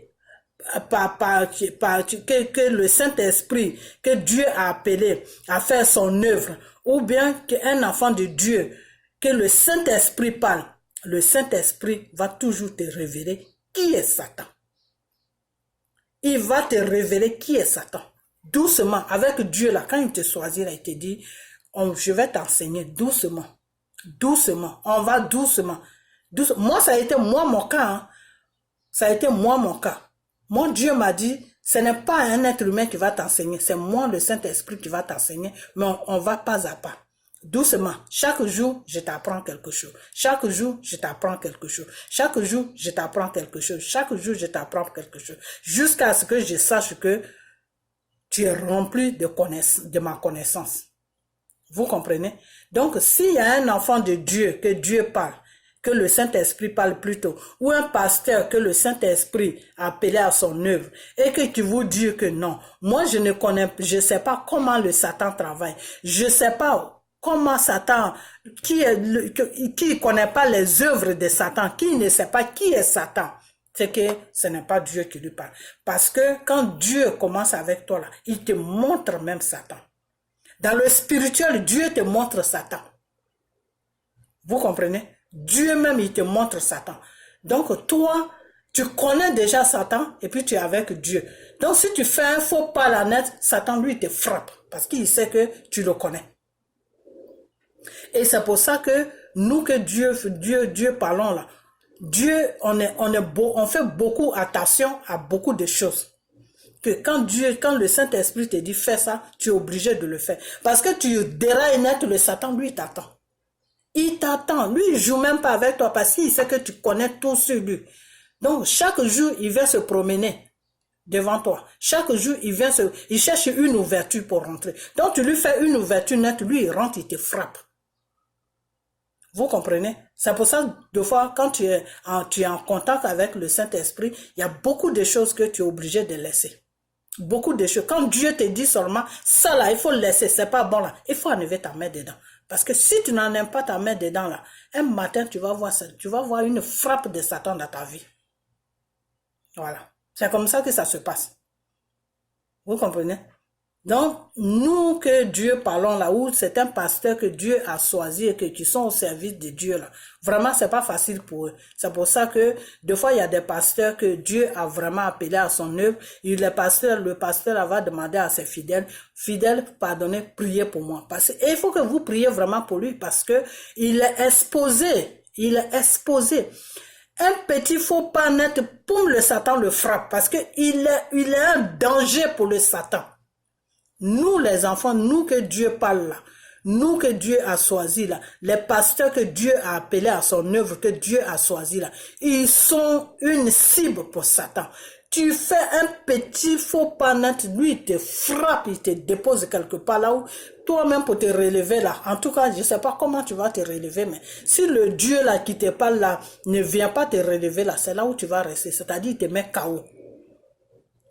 que le Saint-Esprit, que Dieu a appelé à faire son œuvre, ou bien qu'un enfant de Dieu, que le Saint-Esprit parle, le Saint-Esprit va toujours te révéler qui est Satan. Il va te révéler qui est Satan. Doucement, avec Dieu là, quand il te choisit là, il te dit, je vais t'enseigner doucement. Doucement, on va doucement. Moi, ça a été moi mon cas. Hein. Ça a été moi mon cas. Mon Dieu m'a dit, ce n'est pas un être humain qui va t'enseigner, c'est moi le Saint-Esprit qui va t'enseigner, mais on va pas à pas. Doucement, chaque jour, je t'apprends quelque chose. Chaque jour, je t'apprends quelque chose. Chaque jour, je t'apprends quelque chose. Chaque jour, je t'apprends quelque chose. Jusqu'à ce que je sache que tu es rempli de ma connaissance. Vous comprenez? Donc, s'il y a un enfant de Dieu, que Dieu parle, que le Saint-Esprit parle plutôt, ou un pasteur que le Saint-Esprit a appelé à son œuvre, et que tu vous dis que non, moi je sais pas comment le Satan travaille, je sais pas comment Satan, qui connaît pas les œuvres de Satan, qui ne sait pas qui est Satan, c'est que ce n'est pas Dieu qui lui parle. Parce que quand Dieu commence avec toi là, il te montre même Satan. Dans le spirituel, Dieu te montre Satan. Vous comprenez? Dieu même, il te montre Satan. Donc toi, tu connais déjà Satan et puis tu es avec Dieu. Donc si tu fais un faux pas à la net, Satan lui te frappe parce qu'il sait que tu le connais. Et c'est pour ça que nous que Dieu parlons là, Dieu, on fait beaucoup attention à beaucoup de choses. Que quand le Saint-Esprit te dit fais ça, tu es obligé de le faire. Parce que tu dérailles net, le Satan, lui, t'attend. Il t'attend. Lui, il joue même pas avec toi parce qu'il sait que tu connais tout sur lui. Donc, chaque jour, il vient se promener devant toi. Chaque jour, il cherche une ouverture pour rentrer. Donc, tu lui fais une ouverture nette, lui, il rentre, il te frappe. Vous comprenez? C'est pour ça, deux fois, quand tu es en contact avec le Saint-Esprit, il y a beaucoup de choses que tu es obligé de laisser. Beaucoup de choses. Quand Dieu te dit seulement, ça là, il faut le laisser, c'est pas bon là, il faut enlever ta main dedans. Parce que si tu n'en aimes pas ta main dedans là, un matin, tu vas voir ça, tu vas voir une frappe de Satan dans ta vie. Voilà. C'est comme ça que ça se passe. Vous comprenez? Donc, nous que Dieu parlons là, où c'est un pasteur que Dieu a choisi et que tu sont au service de Dieu là, vraiment c'est pas facile pour eux. C'est pour ça que des fois il y a des pasteurs que Dieu a vraiment appelé à son œuvre. Et le pasteur va demander à ses fidèles, pardonnez, priez pour moi. Et il faut que vous priez vraiment pour lui parce que il est exposé. Un petit faux pas net, poum, le Satan le frappe parce que il est un danger pour le Satan. Nous les enfants, nous que Dieu parle là, nous que Dieu a choisi là, les pasteurs que Dieu a appelés à son œuvre, que Dieu a choisi là, ils sont une cible pour Satan. Tu fais un petit faux pas net, lui il te frappe, il te dépose quelque part là où toi-même pour te relever là. En tout cas, je ne sais pas comment tu vas te relever, mais si le Dieu là qui te parle là ne vient pas te relever là, c'est là où tu vas rester. C'est-à-dire il te met KO.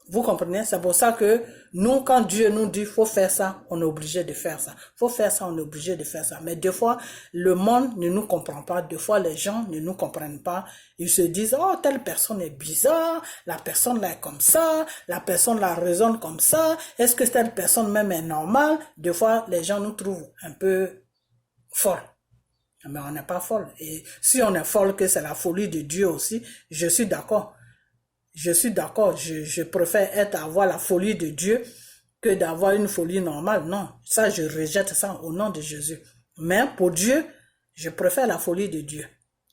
Vous comprenez? C'est pour ça que nous, quand Dieu nous dit faut faire ça, on est obligé de faire ça. Faut faire ça, on est obligé de faire ça. Mais des fois, le monde ne nous comprend pas. Des fois, les gens ne nous comprennent pas. Ils se disent, oh, telle personne est bizarre, la personne là est comme ça, la personne là raisonne comme ça. Est-ce que telle personne même est normale? Des fois, les gens nous trouvent un peu folles. Mais on n'est pas folle. Et si on est folle, que c'est la folie de Dieu aussi, je suis d'accord. Je suis d'accord, je préfère avoir la folie de Dieu que d'avoir une folie normale. Non, ça je rejette ça au nom de Jésus. Mais pour Dieu, je préfère la folie de Dieu.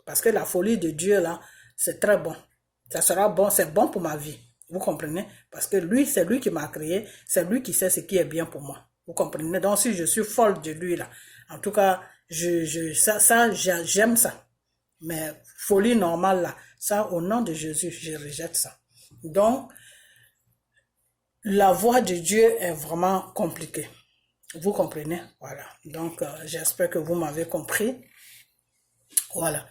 Parce que la folie de Dieu là, c'est très bon. Ça sera bon, c'est bon pour ma vie. Vous comprenez? Parce que lui, c'est lui qui m'a créé, c'est lui qui sait ce qui est bien pour moi. Vous comprenez? Donc si je suis folle de lui là, en tout cas, j'aime ça. Mais folie normale là, ça au nom de Jésus, je rejette ça. Donc, la voix de Dieu est vraiment compliquée. Vous comprenez? Voilà. Donc, j'espère que vous m'avez compris. Voilà.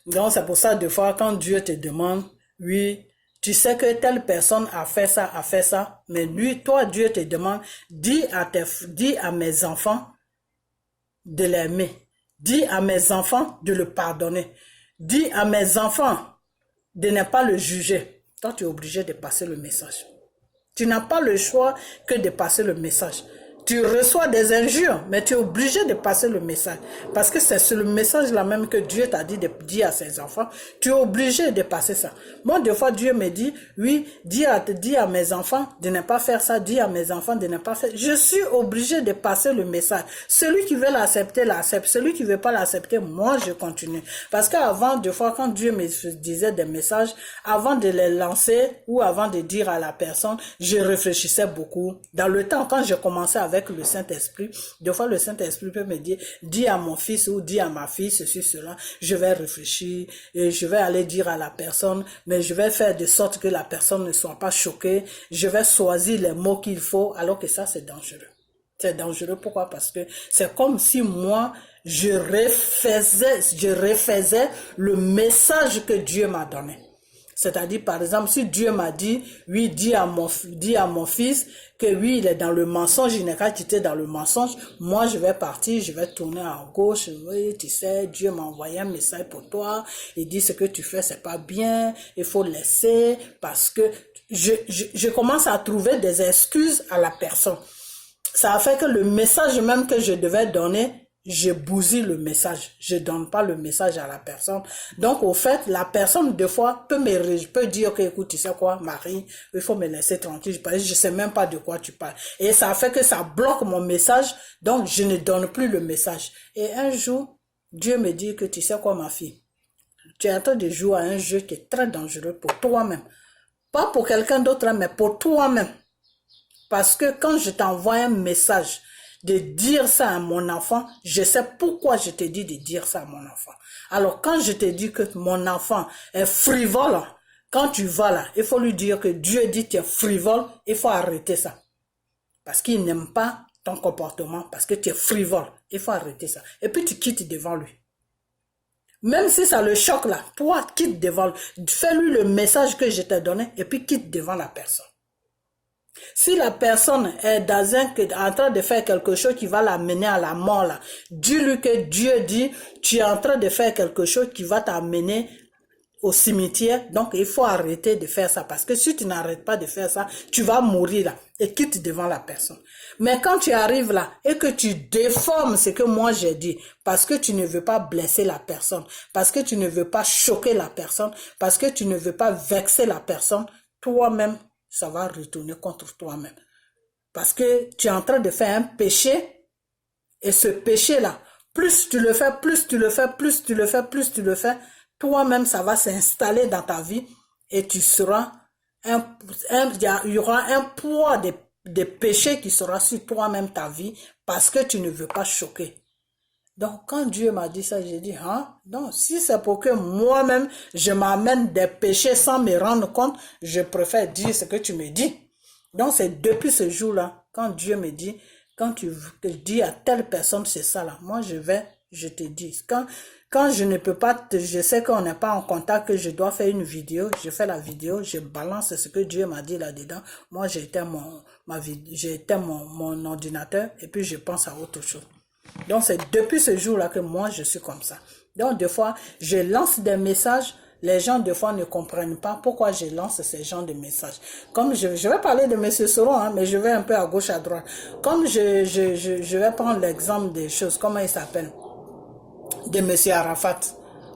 Donc, c'est pour ça, des fois, quand Dieu te demande, oui, tu sais que telle personne a fait ça, mais lui, toi, Dieu te demande, dis à mes enfants, de l'aimer. Dis à mes enfants de le pardonner. Dis à mes enfants de ne pas le juger. Toi, tu es obligé de passer le message. Tu n'as pas le choix que de passer le message. Tu reçois des injures, mais tu es obligé de passer le message. Parce que c'est sur le message là même que Dieu t'a dit de dire à ses enfants. Tu es obligé de passer ça. Moi, des fois, Dieu me dit, oui, dis à mes enfants de ne pas faire ça, dis à mes enfants de ne pas faire. Je suis obligé de passer le message. Celui qui veut l'accepter, l'accepte. Celui qui ne veut pas l'accepter, moi, je continue. Parce qu'avant, des fois, quand Dieu me disait des messages, avant de les lancer ou avant de dire à la personne, je réfléchissais beaucoup. Dans le temps, quand je commençais avec le Saint-Esprit, des fois le Saint-Esprit peut me dire, dis à mon fils ou dis à ma fille ceci, cela, je vais réfléchir et je vais aller dire à la personne, mais je vais faire de sorte que la personne ne soit pas choquée, je vais choisir les mots qu'il faut, alors que ça c'est dangereux. C'est dangereux, pourquoi? Parce que c'est comme si moi, je refaisais le message que Dieu m'a donné. C'est-à-dire, par exemple, si Dieu m'a dit, oui, dis à mon fils que oui, il est dans le mensonge, il n'est qu'à quitter dans le mensonge, moi, je vais partir, je vais tourner à gauche, oui, tu sais, Dieu m'a envoyé un message pour toi, il dit ce que tu fais, c'est pas bien, il faut laisser, parce que je commence à trouver des excuses à la personne. Ça a fait que le message même que je devais donner, je bousille le message. Je donne pas le message à la personne. Donc, au fait, la personne, des fois, peut dire que, écoute, tu sais quoi, Marie, il faut me laisser tranquille. Je sais même pas de quoi tu parles. Et ça fait que ça bloque mon message. Donc, je ne donne plus le message. Et un jour, Dieu me dit que, tu sais quoi, ma fille, tu es en train de jouer à un jeu qui est très dangereux pour toi-même. Pas pour quelqu'un d'autre, mais pour toi-même. Parce que quand je t'envoie un message, de dire ça à mon enfant, je sais pourquoi je te dis de dire ça à mon enfant. Alors, quand je te dis que mon enfant est frivole, quand tu vas là, il faut lui dire que Dieu dit que tu es frivole, il faut arrêter ça. Parce qu'il n'aime pas ton comportement, parce que tu es frivole, il faut arrêter ça. Et puis tu quittes devant lui. Même si ça le choque là, toi, quitte devant lui. Fais-lui le message que je t'ai donné, et puis quitte devant la personne. Si la personne est en train de faire quelque chose qui va l'amener à la mort, là, dis-lui que Dieu dit, tu es en train de faire quelque chose qui va t'amener au cimetière, donc il faut arrêter de faire ça, parce que si tu n'arrêtes pas de faire ça, tu vas mourir là, et quitte devant la personne. Mais quand tu arrives là, et que tu déformes ce que moi j'ai dit, parce que tu ne veux pas blesser la personne, parce que tu ne veux pas choquer la personne, parce que tu ne veux pas vexer la personne, toi-même, ça va retourner contre toi-même. Parce que tu es en train de faire un péché, et ce péché-là, plus tu le fais, plus tu le fais, plus tu le fais, plus tu le fais, toi-même, ça va s'installer dans ta vie, et tu seras il y aura un poids de péché qui sera sur toi-même ta vie, parce que tu ne veux pas choquer. Donc, quand Dieu m'a dit ça, j'ai dit, non, si c'est pour que moi-même, je m'amène des péchés sans me rendre compte, je préfère dire ce que tu me dis. Donc, c'est depuis ce jour-là, quand Dieu me dit, quand tu dis à telle personne, c'est ça là, moi je te dis. Quand je ne peux pas, je sais qu'on n'est pas en contact, que je dois faire une vidéo, je fais la vidéo, je balance ce que Dieu m'a dit là-dedans. Moi, j'éteins mon ordinateur et puis je pense à autre chose. Donc, c'est depuis ce jour-là que moi, je suis comme ça. Donc, des fois, je lance des messages. Les gens, des fois, ne comprennent pas pourquoi je lance ces genres de messages. Comme je vais parler de M. Soron, mais je vais un peu à gauche, à droite. Comme je vais prendre l'exemple des choses, comment il s'appelle, de M. Arafat.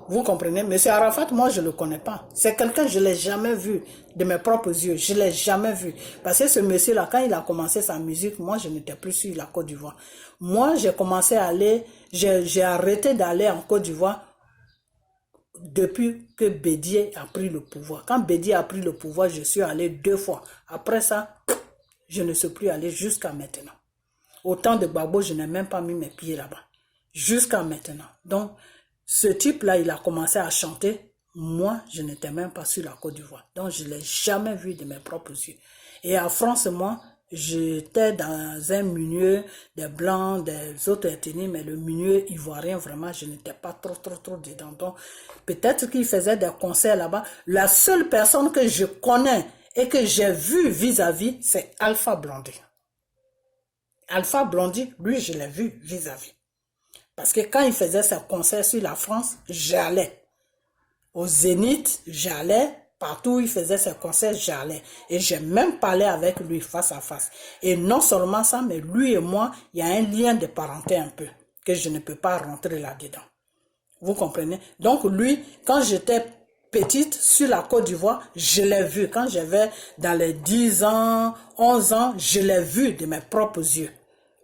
Vous comprenez? M. Arafat, moi, je ne le connais pas. C'est quelqu'un, je ne l'ai jamais vu de mes propres yeux. Je ne l'ai jamais vu. Parce que ce monsieur-là, quand il a commencé sa musique, moi, je n'étais plus sur la Côte d'Ivoire. Moi, j'ai commencé à aller, j'ai arrêté d'aller en Côte d'Ivoire depuis que Bédié a pris le pouvoir. Quand Bédié a pris le pouvoir, je suis allé 2 fois. Après ça, je ne suis plus allé jusqu'à maintenant. Au temps de Gbagbo, je n'ai même pas mis mes pieds là-bas. Jusqu'à maintenant. Donc, ce type-là, il a commencé à chanter. Moi, je n'étais même pas sur la Côte d'Ivoire. Donc, je ne l'ai jamais vu de mes propres yeux. Et en France, moi, j'étais dans un milieu des Blancs, des autres ethnies, mais le milieu ivoirien, vraiment, je n'étais pas trop dedans. Donc, peut-être qu'il faisait des concerts là-bas. La seule personne que je connais et que j'ai vue vis-à-vis, c'est Alpha Blondy. Alpha Blondy, lui, je l'ai vu vis-à-vis. Parce que quand il faisait ses concerts sur la France, j'allais. Au Zénith, j'allais. Partout où il faisait ses concerts, j'allais. Et j'ai même parlé avec lui face à face. Et non seulement ça, mais lui et moi, il y a un lien de parenté un peu, que je ne peux pas rentrer là-dedans. Vous comprenez? Donc lui, quand j'étais petite sur la Côte d'Ivoire, je l'ai vu. Quand j'avais dans les 10 ans, 11 ans, je l'ai vu de mes propres yeux.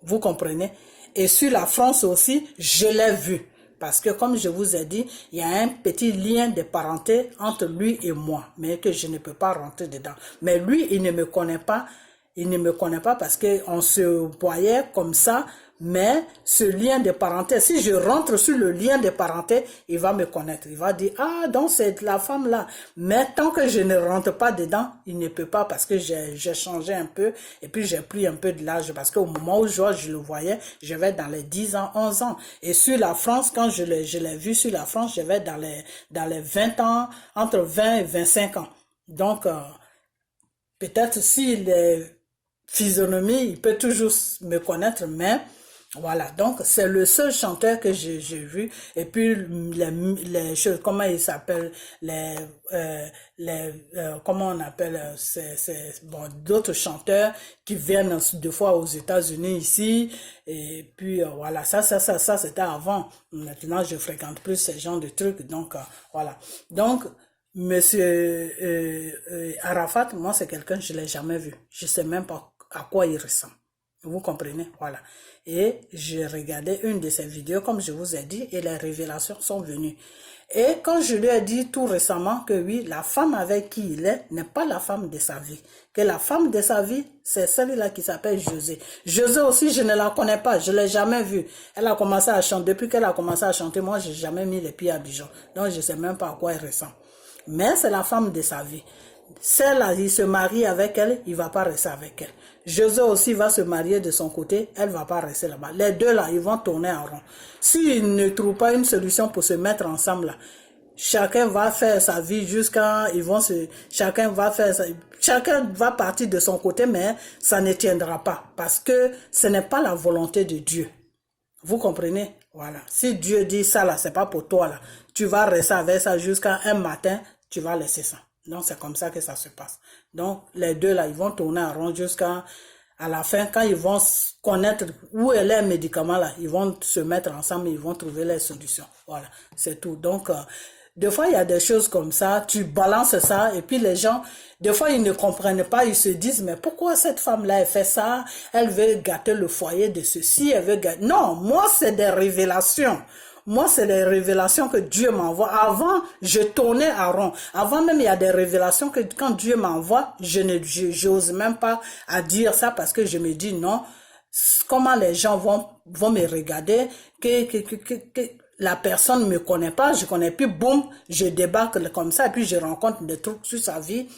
Vous comprenez? Et sur la France aussi, je l'ai vu. Parce que comme je vous ai dit, il y a un petit lien de parenté entre lui et moi, mais que je ne peux pas rentrer dedans. Mais lui, il ne me connaît pas. Il ne me connaît pas parce qu'on se voyait comme ça, mais ce lien de parenté, si je rentre sur le lien de parenté, il va me connaître. Il va dire, ah, donc c'est la femme là. Mais tant que je ne rentre pas dedans, il ne peut pas parce que j'ai changé un peu et puis j'ai pris un peu de l'âge parce qu'au moment où je le voyais, je vais dans les 10 ans, 11 ans. Et sur la France, quand je l'ai vu sur la France, je vais dans les 20 ans, entre 20 et 25 ans. Donc, peut-être s'il est physionomie, il peut toujours me connaître, mais voilà. Donc, c'est le seul chanteur que j'ai vu. Et puis, les choses, comment il s'appelle, comment on appelle, bon, d'autres chanteurs qui viennent deux fois aux États-Unis ici. Et puis, voilà, ça, c'était avant. Maintenant, je fréquente plus ce genre de trucs. Donc, voilà. Donc, Monsieur Arafat, moi, c'est quelqu'un, je ne l'ai jamais vu. Je ne sais même pas à quoi il ressemble. Vous comprenez? Voilà. Et j'ai regardé une de ses vidéos, comme je vous ai dit, et les révélations sont venues. Et quand je lui ai dit tout récemment que oui, la femme avec qui il est n'est pas la femme de sa vie. Que la femme de sa vie, c'est celle-là qui s'appelle José. José aussi, je ne la connais pas, je ne l'ai jamais vue. Elle a commencé à chanter, depuis qu'elle a commencé à chanter, moi, je n'ai jamais mis les pieds à Bijon. Donc, je ne sais même pas à quoi elle ressemble. Mais c'est la femme de sa vie. Celle-là, il se marie avec elle, il ne va pas rester avec elle. José aussi va se marier de son côté, elle ne va pas rester là-bas. Les deux là, ils vont tourner en rond. S'ils ne trouvent pas une solution pour se mettre ensemble là, chacun va faire sa vie jusqu'à, chacun va partir de son côté, mais ça ne tiendra pas parce que ce n'est pas la volonté de Dieu. Vous comprenez? Voilà. Si Dieu dit ça là, c'est pas pour toi là. Tu vas rester avec ça jusqu'à un matin, tu vas laisser ça. Donc c'est comme ça que ça se passe. Donc les deux là, ils vont tourner en rond jusqu'à la fin. Quand ils vont connaître où est le médicament là, ils vont se mettre ensemble, ils vont trouver les solutions. Voilà, c'est tout. Donc des fois, il y a des choses comme ça, tu balances ça, et puis les gens, des fois, ils ne comprennent pas, ils se disent, mais pourquoi cette femme-là, elle fait ça? Elle veut gâter le foyer de ceci, elle veut gâter... Non, moi, c'est des révélations. Moi, c'est des révélations que Dieu m'envoie. Avant, je tournais à rond. Avant même, il y a des révélations que quand Dieu m'envoie, j'ose même pas à dire ça parce que je me dis, non, comment les gens vont me regarder, que la personne ne me connaît pas, je connais plus, boum, je débarque comme ça, et puis je rencontre des trucs sur sa vie,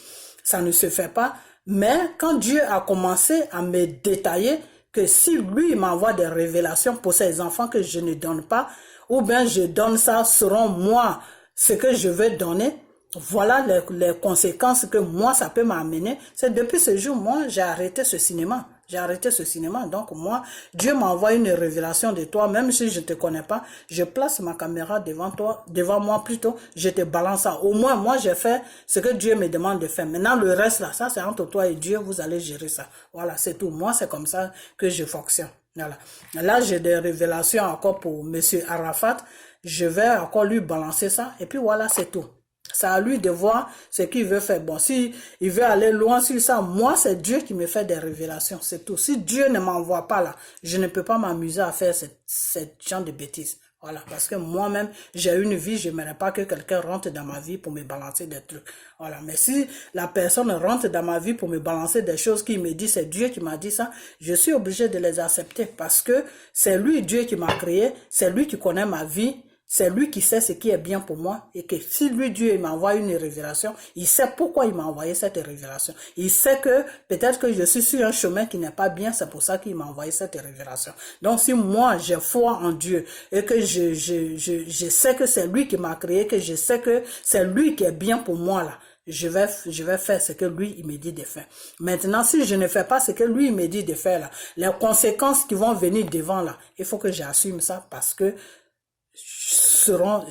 ça ne se fait pas. Mais quand Dieu a commencé à me détailler, que si lui m'envoie des révélations pour ses enfants que je ne donne pas, ou bien je donne ça selon moi, ce que je veux donner, voilà les conséquences que moi, ça peut m'amener. C'est depuis ce jour, moi, j'ai arrêté ce cinéma. J'ai arrêté ce cinéma. Donc moi, Dieu m'envoie une révélation de toi, même si je ne te connais pas, je place ma caméra devant toi, devant moi plutôt, je te balance ça. Au moins, moi, j'ai fait ce que Dieu me demande de faire. Maintenant, le reste là, ça c'est entre toi et Dieu, vous allez gérer ça. Voilà, c'est tout. Moi, c'est comme ça que je fonctionne. Voilà. Là, j'ai des révélations encore pour Monsieur Arafat. Je vais encore lui balancer ça. Et puis voilà, c'est tout. C'est à lui de voir ce qu'il veut faire. Bon, si il veut aller loin sur ça, moi, c'est Dieu qui me fait des révélations. C'est tout. Si Dieu ne m'envoie pas là, je ne peux pas m'amuser à faire cette genre de bêtises. Voilà, parce que moi-même, j'ai une vie, je n'aimerais pas que quelqu'un rentre dans ma vie pour me balancer des trucs. Voilà, mais si la personne rentre dans ma vie pour me balancer des choses qui me dit, c'est Dieu qui m'a dit ça, je suis obligé de les accepter parce que c'est lui, Dieu, qui m'a créé, c'est lui qui connaît ma vie. C'est lui qui sait ce qui est bien pour moi et que si lui, Dieu, il m'envoie une révélation, il sait pourquoi il m'a envoyé cette révélation. Il sait que peut-être que je suis sur un chemin qui n'est pas bien, c'est pour ça qu'il m'a envoyé cette révélation. Donc si moi, j'ai foi en Dieu et que je sais que c'est lui qui m'a créé, que je sais que c'est lui qui est bien pour moi là, je vais faire ce que lui, il me dit de faire. Maintenant, si je ne fais pas ce que lui, il me dit de faire, là, les conséquences qui vont venir devant, là, il faut que j'assume ça parce que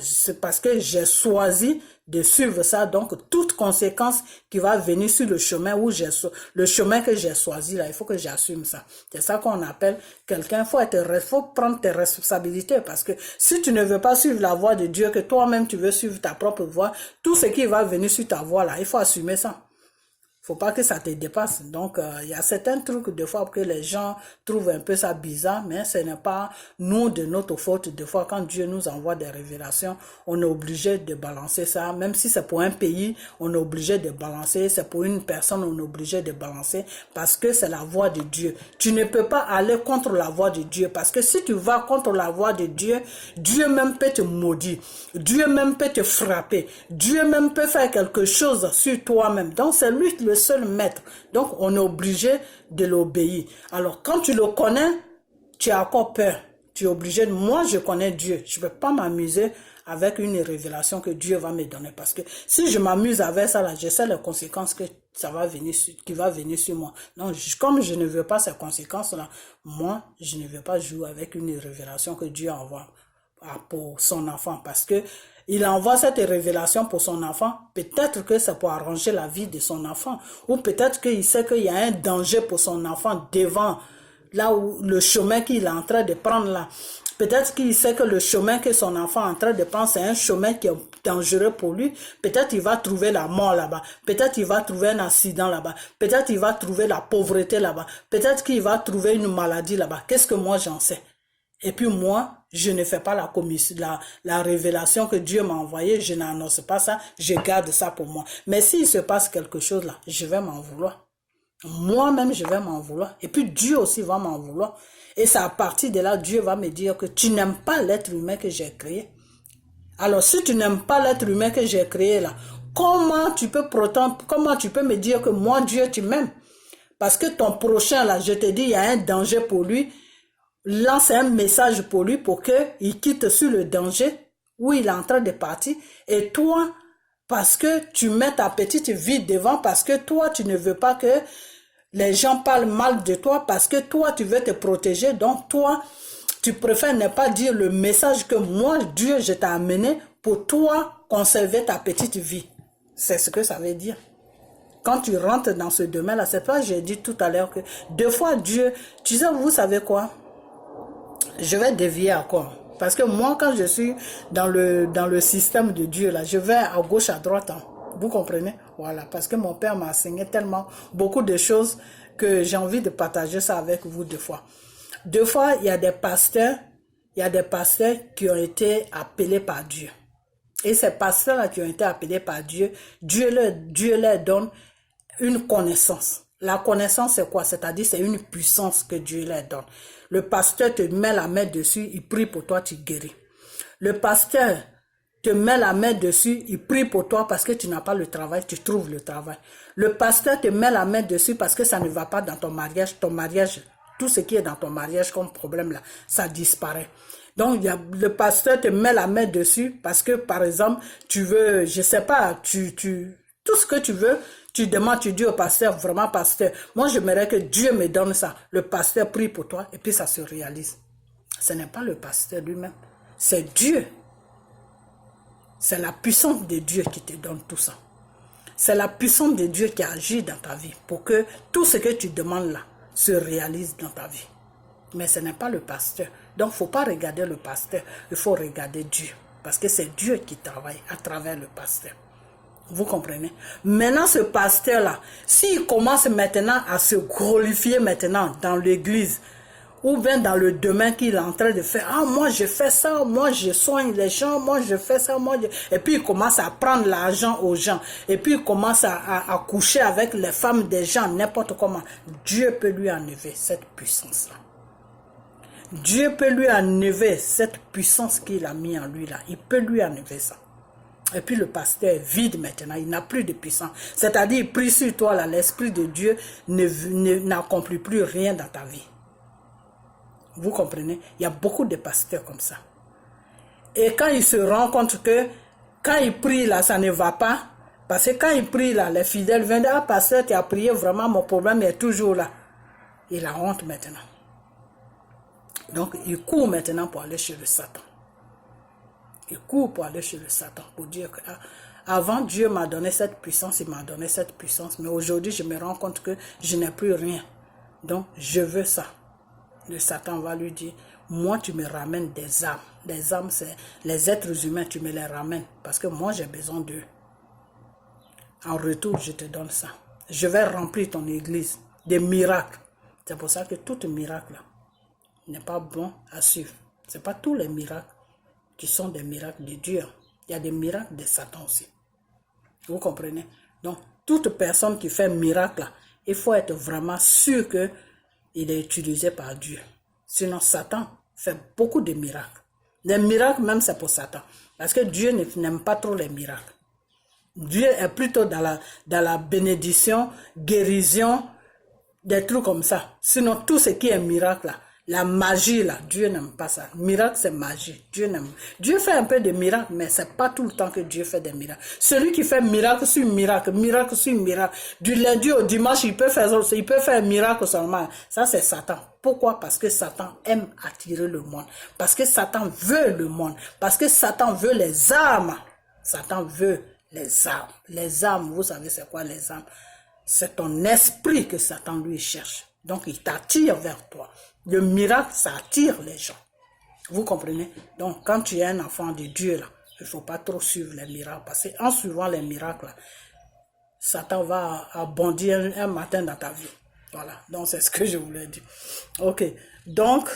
c'est parce que j'ai choisi de suivre ça, donc toute conséquence qui va venir sur le chemin le chemin que j'ai choisi là, il faut que j'assume ça. C'est ça qu'on appelle quelqu'un, faut prendre tes responsabilités parce que si tu ne veux pas suivre la voie de Dieu, que toi-même tu veux suivre ta propre voie, tout ce qui va venir sur ta voie là, il faut assumer ça. Faut pas que ça te dépasse. Donc, il y a certains trucs, des fois, que les gens trouvent un peu ça bizarre, mais ce n'est pas nous de notre faute. Des fois, quand Dieu nous envoie des révélations, on est obligé de balancer ça. Même si c'est pour un pays, on est obligé de balancer. C'est pour une personne, on est obligé de balancer parce que c'est la voie de Dieu. Tu ne peux pas aller contre la voie de Dieu parce que si tu vas contre la voie de Dieu, Dieu même peut te maudire. Dieu même peut te frapper. Dieu même peut faire quelque chose sur toi-même. Donc, c'est lui le seul maître. Donc, on est obligé de l'obéir. Alors, quand tu le connais, tu as encore peur. Tu es obligé de... Moi, je connais Dieu. Je ne peux pas m'amuser avec une révélation que Dieu va me donner. Parce que si je m'amuse avec ça, là, je sais les conséquences que ça va venir qui va venir sur moi. Donc, comme je ne veux pas ces conséquences-là, moi, je ne veux pas jouer avec une révélation que Dieu envoie pour son enfant. Parce que il envoie cette révélation pour son enfant. Peut-être que c'est pour arranger la vie de son enfant. Ou peut-être qu'il sait qu'il y a un danger pour son enfant devant, là où le chemin qu'il est en train de prendre là. Peut-être qu'il sait que le chemin que son enfant est en train de prendre, c'est un chemin qui est dangereux pour lui. Peut-être qu'il va trouver la mort là-bas. Peut-être qu'il va trouver un accident là-bas. Peut-être qu'il va trouver la pauvreté là-bas. Peut-être qu'il va trouver une maladie là-bas. Qu'est-ce que moi j'en sais? Et puis moi, je ne fais pas la révélation que Dieu m'a envoyée, je n'annonce pas ça, je garde ça pour moi. Mais s'il se passe quelque chose là, je vais m'en vouloir. Moi-même, je vais m'en vouloir. Et puis Dieu aussi va m'en vouloir. Et c'est à partir de là, Dieu va me dire que tu n'aimes pas l'être humain que j'ai créé. Alors si tu n'aimes pas l'être humain que j'ai créé là, comment tu peux me dire que moi, Dieu, tu m'aimes? Parce que ton prochain là, je te dis, il y a un danger pour lui. Lance un message pour lui pour qu'il quitte sur le danger où il est en train de partir. Et toi, parce que tu mets ta petite vie devant, parce que toi, tu ne veux pas que les gens parlent mal de toi, parce que toi, tu veux te protéger. Donc, toi, tu préfères ne pas dire le message que moi, Dieu, je t'ai amené pour toi conserver ta petite vie. C'est ce que ça veut dire. Quand tu rentres dans ce domaine-là, c'est pas, j'ai dit tout à l'heure que deux fois Dieu, tu sais, vous savez quoi? Je vais dévier encore. Parce que moi, quand je suis dans le système de Dieu, là, je vais à gauche, à droite. Hein. Vous comprenez? Voilà. Parce que mon père m'a enseigné tellement beaucoup de choses que j'ai envie de partager ça avec vous deux fois. Deux fois, il y a des pasteurs qui ont été appelés par Dieu. Et ces pasteurs-là qui ont été appelés par Dieu, Dieu leur donne une connaissance. La connaissance, c'est quoi? C'est-à-dire, c'est une puissance que Dieu leur donne. Le pasteur te met la main dessus, il prie pour toi, tu guéris. Le pasteur te met la main dessus, il prie pour toi parce que tu n'as pas le travail, tu trouves le travail. Le pasteur te met la main dessus parce que ça ne va pas dans ton mariage, tout ce qui est dans ton mariage comme problème là, ça disparaît. Donc, le pasteur te met la main dessus parce que, par exemple, tu veux, je sais pas, tout ce que tu veux, tu demandes, tu dis au pasteur, vraiment pasteur, moi j'aimerais que Dieu me donne ça. Le pasteur prie pour toi et puis ça se réalise. Ce n'est pas le pasteur lui-même, c'est Dieu. C'est la puissance de Dieu qui te donne tout ça. C'est la puissance de Dieu qui agit dans ta vie pour que tout ce que tu demandes là se réalise dans ta vie. Mais ce n'est pas le pasteur. Donc, il ne faut pas regarder le pasteur, il faut regarder Dieu. Parce que c'est Dieu qui travaille à travers le pasteur. Vous comprenez? Maintenant, ce pasteur-là, s'il commence maintenant à se glorifier maintenant dans l'église, ou bien dans le domaine qu'il est en train de faire, ah, moi je fais ça, moi je soigne les gens, moi je fais ça, et puis il commence à prendre l'argent aux gens, et puis il commence à coucher avec les femmes des gens, n'importe comment. Dieu peut lui enlever cette puissance-là. Dieu peut lui enlever cette puissance qu'il a mis en lui là. Il peut lui enlever ça. Et puis le pasteur est vide maintenant, il n'a plus de puissance. C'est-à-dire, il prie sur toi là, l'Esprit de Dieu n'accomplit plus rien dans ta vie. Vous comprenez? Il y a beaucoup de pasteurs comme ça. Et quand il se rend compte que quand il prie là, ça ne va pas, Parce que quand il prie là, les fidèles viennent dire, ah pasteur, tu as prié vraiment, mon problème est toujours là. Il a honte maintenant. Donc il court maintenant pour aller chez le Satan. Il court pour aller chez le Satan, pour dire que avant Dieu m'a donné cette puissance, il m'a donné cette puissance, mais aujourd'hui je me rends compte que je n'ai plus rien. Donc je veux ça. Le Satan va lui dire, moi tu me ramènes des âmes. Les âmes, c'est les êtres humains, tu me les ramènes. Parce que moi j'ai besoin d'eux. En retour, je te donne ça. Je vais remplir ton église des miracles. C'est pour ça que tout miracle n'est pas bon à suivre. Ce n'est pas tous les miracles qui sont des miracles de Dieu. Il y a des miracles de Satan aussi. Vous comprenez? Donc, toute personne qui fait un miracle, il faut être vraiment sûr qu'il est utilisé par Dieu. Sinon, Satan fait beaucoup de miracles. Les miracles, même, c'est pour Satan. Parce que Dieu n'aime pas trop les miracles. Dieu est plutôt dans la bénédiction, guérison, des trucs comme ça. Sinon, tout ce qui est miracle, là, la magie, là, Dieu n'aime pas ça. Miracle, c'est magie. Dieu n'aime. Dieu fait un peu de miracles, mais c'est pas tout le temps que Dieu fait des miracles. Celui qui fait miracle sur miracle, miracle sur miracle, du lundi au dimanche, il peut faire un miracle seulement. Ça, c'est Satan. Pourquoi? Parce que Satan aime attirer le monde. Parce que Satan veut le monde. Parce que Satan veut les âmes. Satan veut les âmes. Les âmes, vous savez c'est quoi les âmes? C'est ton esprit que Satan lui cherche. Donc il t'attire vers toi. Le miracle, ça attire les gens. Vous comprenez? Donc quand tu es un enfant de Dieu, là, il ne faut pas trop suivre les miracles. Parce qu'en suivant les miracles, là, Satan va bondir un matin dans ta vie. Voilà. Donc c'est ce que je voulais dire. Ok. Donc,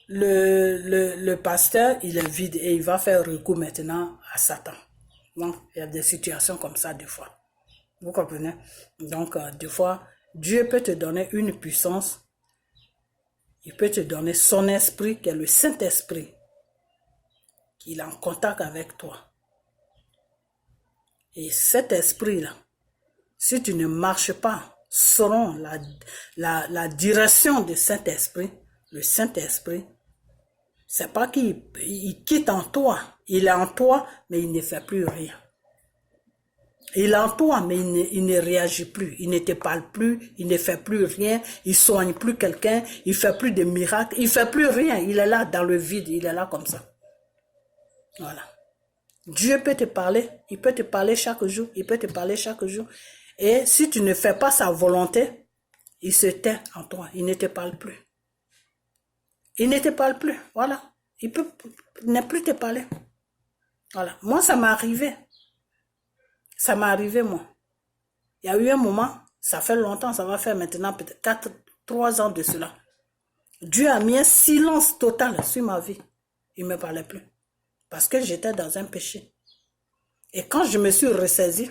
le pasteur, il est vide et il va faire recours maintenant à Satan. Donc, il y a des situations comme ça des fois. Vous comprenez? Donc, des fois, Dieu peut te donner une puissance. Il peut te donner son esprit, qui est le Saint-Esprit. Il est en contact avec toi. Et cet esprit-là, si tu ne marches pas selon la direction du Saint-Esprit, le Saint-Esprit, c'est pas qu'il quitte en toi. Il est en toi, mais il ne fait plus rien. Il est en toi, mais il ne réagit plus. Il ne te parle plus, il ne fait plus rien, il ne soigne plus quelqu'un, il ne fait plus de miracles, il ne fait plus rien. Il est là dans le vide, il est là comme ça. Voilà. Dieu peut te parler, il peut te parler chaque jour, il peut te parler chaque jour. Et si tu ne fais pas sa volonté, il se tait en toi, il ne te parle plus. Il ne te parle plus, voilà. Il peut ne plus te parler. Voilà. Moi, ça m'est arrivé. Ça m'est arrivé, moi. Il y a eu un moment, ça fait longtemps, ça va faire maintenant peut-être 3 ans de cela. Dieu a mis un silence total sur ma vie. Il ne me parlait plus. Parce que j'étais dans un péché. Et quand je me suis ressaisie,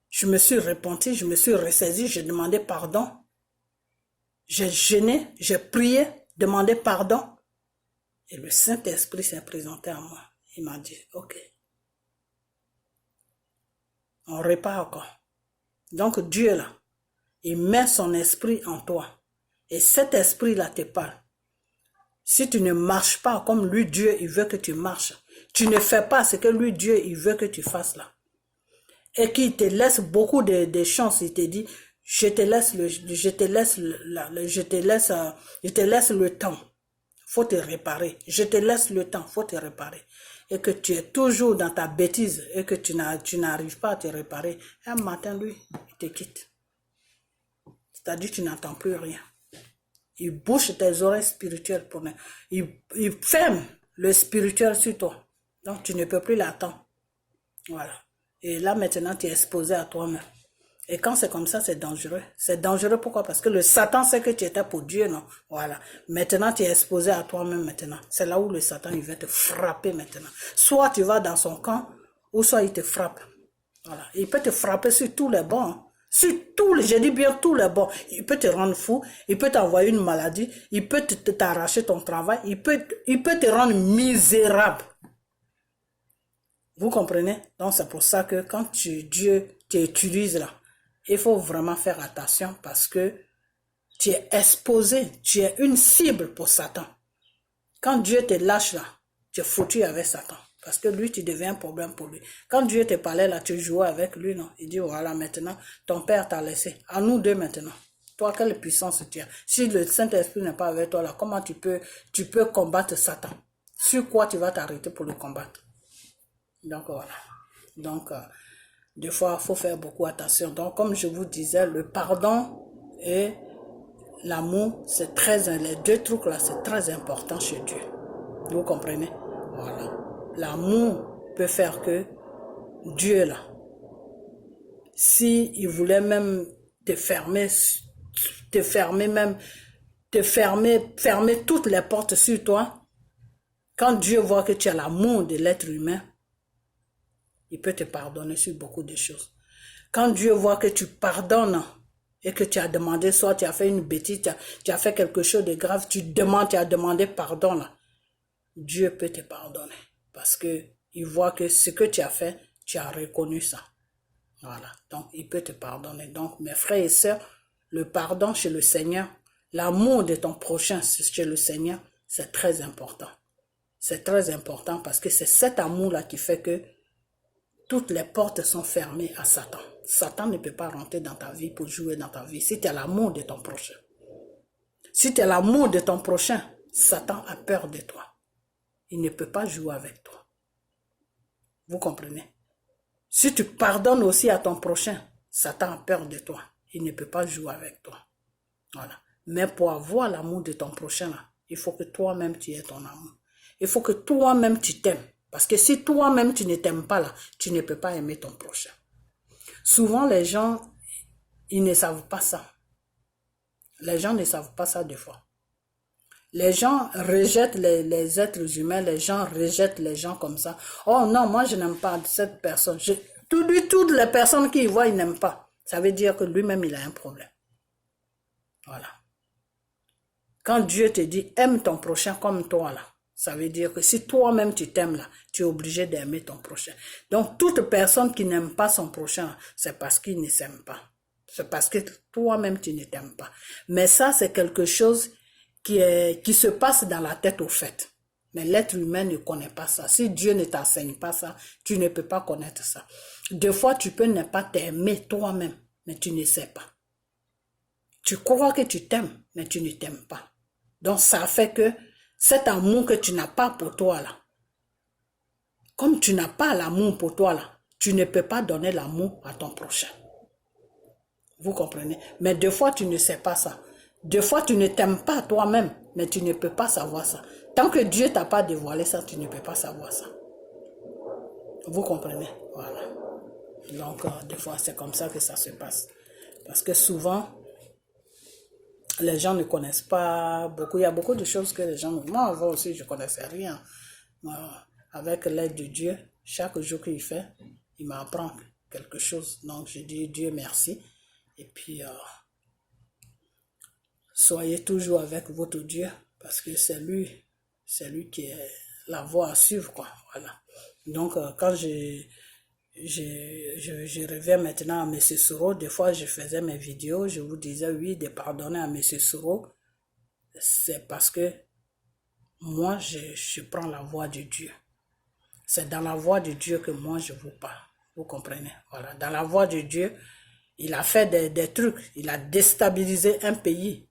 je me suis repenti, je me suis ressaisie, j'ai demandé pardon. J'ai jeûné, j'ai prié, demandé pardon. Et le Saint-Esprit s'est présenté à moi. Il m'a dit, ok. On repart encore. Donc Dieu là, il met son esprit en toi. Et cet esprit-là te parle. Si tu ne marches pas comme lui, Dieu, il veut que tu marches. Tu ne fais pas ce que lui, Dieu, il veut que tu fasses là. Et qu'il te laisse beaucoup de chances. Il te dit, je te laisse le temps. Faut te réparer. Je te laisse le temps. Faut te réparer. Et que tu es toujours dans ta bêtise et que tu n'arrives pas à te réparer. Un matin, lui, il te quitte. C'est-à-dire que tu n'entends plus rien. Il bouche tes oreilles spirituelles pour il ferme le spirituel sur toi. Donc tu ne peux plus l'attendre. Voilà. Et là maintenant tu es exposé à toi-même. Et quand c'est comme ça, c'est dangereux. C'est dangereux pourquoi? Parce que le Satan sait que tu étais pour Dieu, non? Voilà. Maintenant tu es exposé à toi-même maintenant. C'est là où le Satan il va te frapper maintenant. Soit tu vas dans son camp, ou soit il te frappe. Voilà. Il peut te frapper sur tous les bancs. Hein. Sur tous les, je dis bien tous les bords. Il peut te rendre fou, il peut t'envoyer une maladie, il peut t'arracher ton travail, il peut te rendre misérable. Vous comprenez? Donc c'est pour ça que quand Dieu t'utilise là, il faut vraiment faire attention parce que tu es exposé, tu es une cible pour Satan. Quand Dieu te lâche là, tu es foutu avec Satan. Parce que lui, tu deviens un problème pour lui. Quand Dieu te parlait là, tu jouais avec lui, non? Il dit, voilà, maintenant, ton père t'a laissé. À nous deux maintenant. Toi, quelle puissance tu as? Si le Saint-Esprit n'est pas avec toi là, comment tu peux combattre Satan? Sur quoi tu vas t'arrêter pour le combattre? Donc, voilà. Donc, des fois, il faut faire beaucoup attention. Donc, comme je vous disais, le pardon et l'amour, c'est les deux trucs là, c'est très important chez Dieu. Vous comprenez? Voilà. L'amour peut faire que Dieu là, si il voulait même fermer toutes les portes sur toi, quand Dieu voit que tu as l'amour de l'être humain, il peut te pardonner sur beaucoup de choses. Quand Dieu voit que tu pardonnes et que tu as demandé, soit tu as fait une bêtise, tu as fait quelque chose de grave, tu as demandé pardon là, Dieu peut te pardonner. Parce que il voit que ce que tu as fait, tu as reconnu ça. Voilà. Donc, il peut te pardonner. Donc, mes frères et sœurs, le pardon chez le Seigneur, l'amour de ton prochain chez le Seigneur, c'est très important. C'est très important parce que c'est cet amour-là qui fait que toutes les portes sont fermées à Satan. Satan ne peut pas rentrer dans ta vie pour jouer dans ta vie si tu as l'amour de ton prochain. Si tu as l'amour de ton prochain, Satan a peur de toi. Il ne peut pas jouer avec toi. Vous comprenez? Si tu pardonnes aussi à ton prochain, Satan a peur de toi. Il ne peut pas jouer avec toi. Voilà. Mais pour avoir l'amour de ton prochain, là, il faut que toi-même tu aies ton amour. Il faut que toi-même tu t'aimes. Parce que si toi-même tu ne t'aimes pas, là, tu ne peux pas aimer ton prochain. Souvent, les gens, ils ne savent pas ça. Les gens ne savent pas ça des fois. Les gens rejettent les êtres humains, les gens rejettent les gens comme ça. Oh non, moi je n'aime pas cette personne. Toutes les personnes qui y voient, ils n'aiment pas. Ça veut dire que lui-même, il a un problème. Voilà. Quand Dieu te dit, aime ton prochain comme toi, là, ça veut dire que si toi-même tu t'aimes, là, tu es obligé d'aimer ton prochain. Donc, toute personne qui n'aime pas son prochain, c'est parce qu'il ne s'aime pas. C'est parce que toi-même, tu ne t'aimes pas. Mais ça, c'est quelque chose qui se passe dans la tête au fait. Mais l'être humain ne connaît pas ça. Si Dieu ne t'enseigne pas ça, tu ne peux pas connaître ça. Des fois, tu peux ne pas t'aimer toi-même, mais tu ne sais pas. Tu crois que tu t'aimes, mais tu ne t'aimes pas. Donc, ça fait que cet amour que tu n'as pas pour toi, là, comme tu n'as pas l'amour pour toi, là, tu ne peux pas donner l'amour à ton prochain. Vous comprenez? Mais des fois, tu ne sais pas ça. Des fois, tu ne t'aimes pas toi-même, mais tu ne peux pas savoir ça. Tant que Dieu t'a pas dévoilé ça, tu ne peux pas savoir ça. Vous comprenez? Voilà. Donc, des fois, c'est comme ça que ça se passe. Parce que souvent, les gens ne connaissent pas beaucoup. Il y a beaucoup de choses que les gens... Moi, avant aussi, je ne connaissais rien. Avec l'aide de Dieu, chaque jour qu'il fait, il m'apprend quelque chose. Donc, je dis Dieu merci. Et puis... soyez toujours avec votre Dieu, parce que c'est lui qui est la voie à suivre, quoi. Voilà. Donc, quand je reviens maintenant à M. Soro, des fois, je faisais mes vidéos, je vous disais, oui, de pardonner à M. Soro, c'est parce que moi, je prends la voie de Dieu. C'est dans la voie de Dieu que moi, je vous parle. Vous comprenez? Voilà. Dans la voie de Dieu, il a fait des trucs, il a déstabilisé un pays.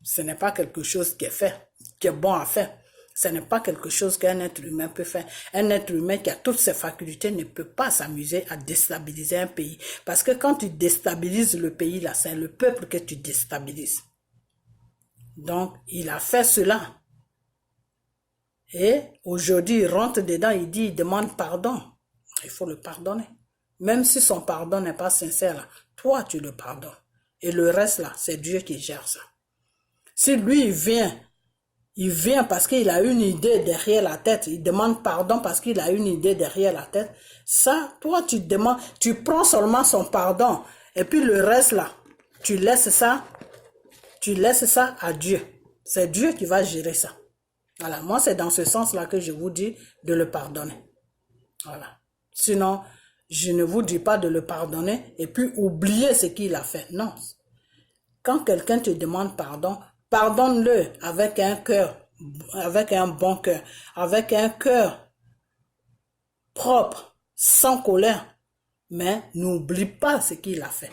Ce n'est pas quelque chose qui est bon à faire. Ce n'est pas quelque chose qu'un être humain peut faire. Un être humain qui a toutes ses facultés ne peut pas s'amuser à déstabiliser un pays. Parce que quand tu déstabilises le pays, là, c'est le peuple que tu déstabilises. Donc, il a fait cela. Et aujourd'hui, il rentre dedans, il demande pardon. Il faut le pardonner. Même si son pardon n'est pas sincère, là, toi, tu le pardonnes. Et le reste, là, c'est Dieu qui gère ça. Si lui, il vient parce qu'il a une idée derrière la tête, il demande pardon parce qu'il a une idée derrière la tête, ça, toi, tu prends seulement son pardon, et puis le reste, là, tu laisses ça à Dieu. C'est Dieu qui va gérer ça. Voilà, moi, c'est dans ce sens-là que je vous dis de le pardonner. Voilà. Sinon, je ne vous dis pas de le pardonner et puis oublier ce qu'il a fait. Non. Quand quelqu'un te demande pardon, pardonne-le avec un cœur bon cœur, avec un cœur propre, sans colère, mais n'oublie pas ce qu'il a fait.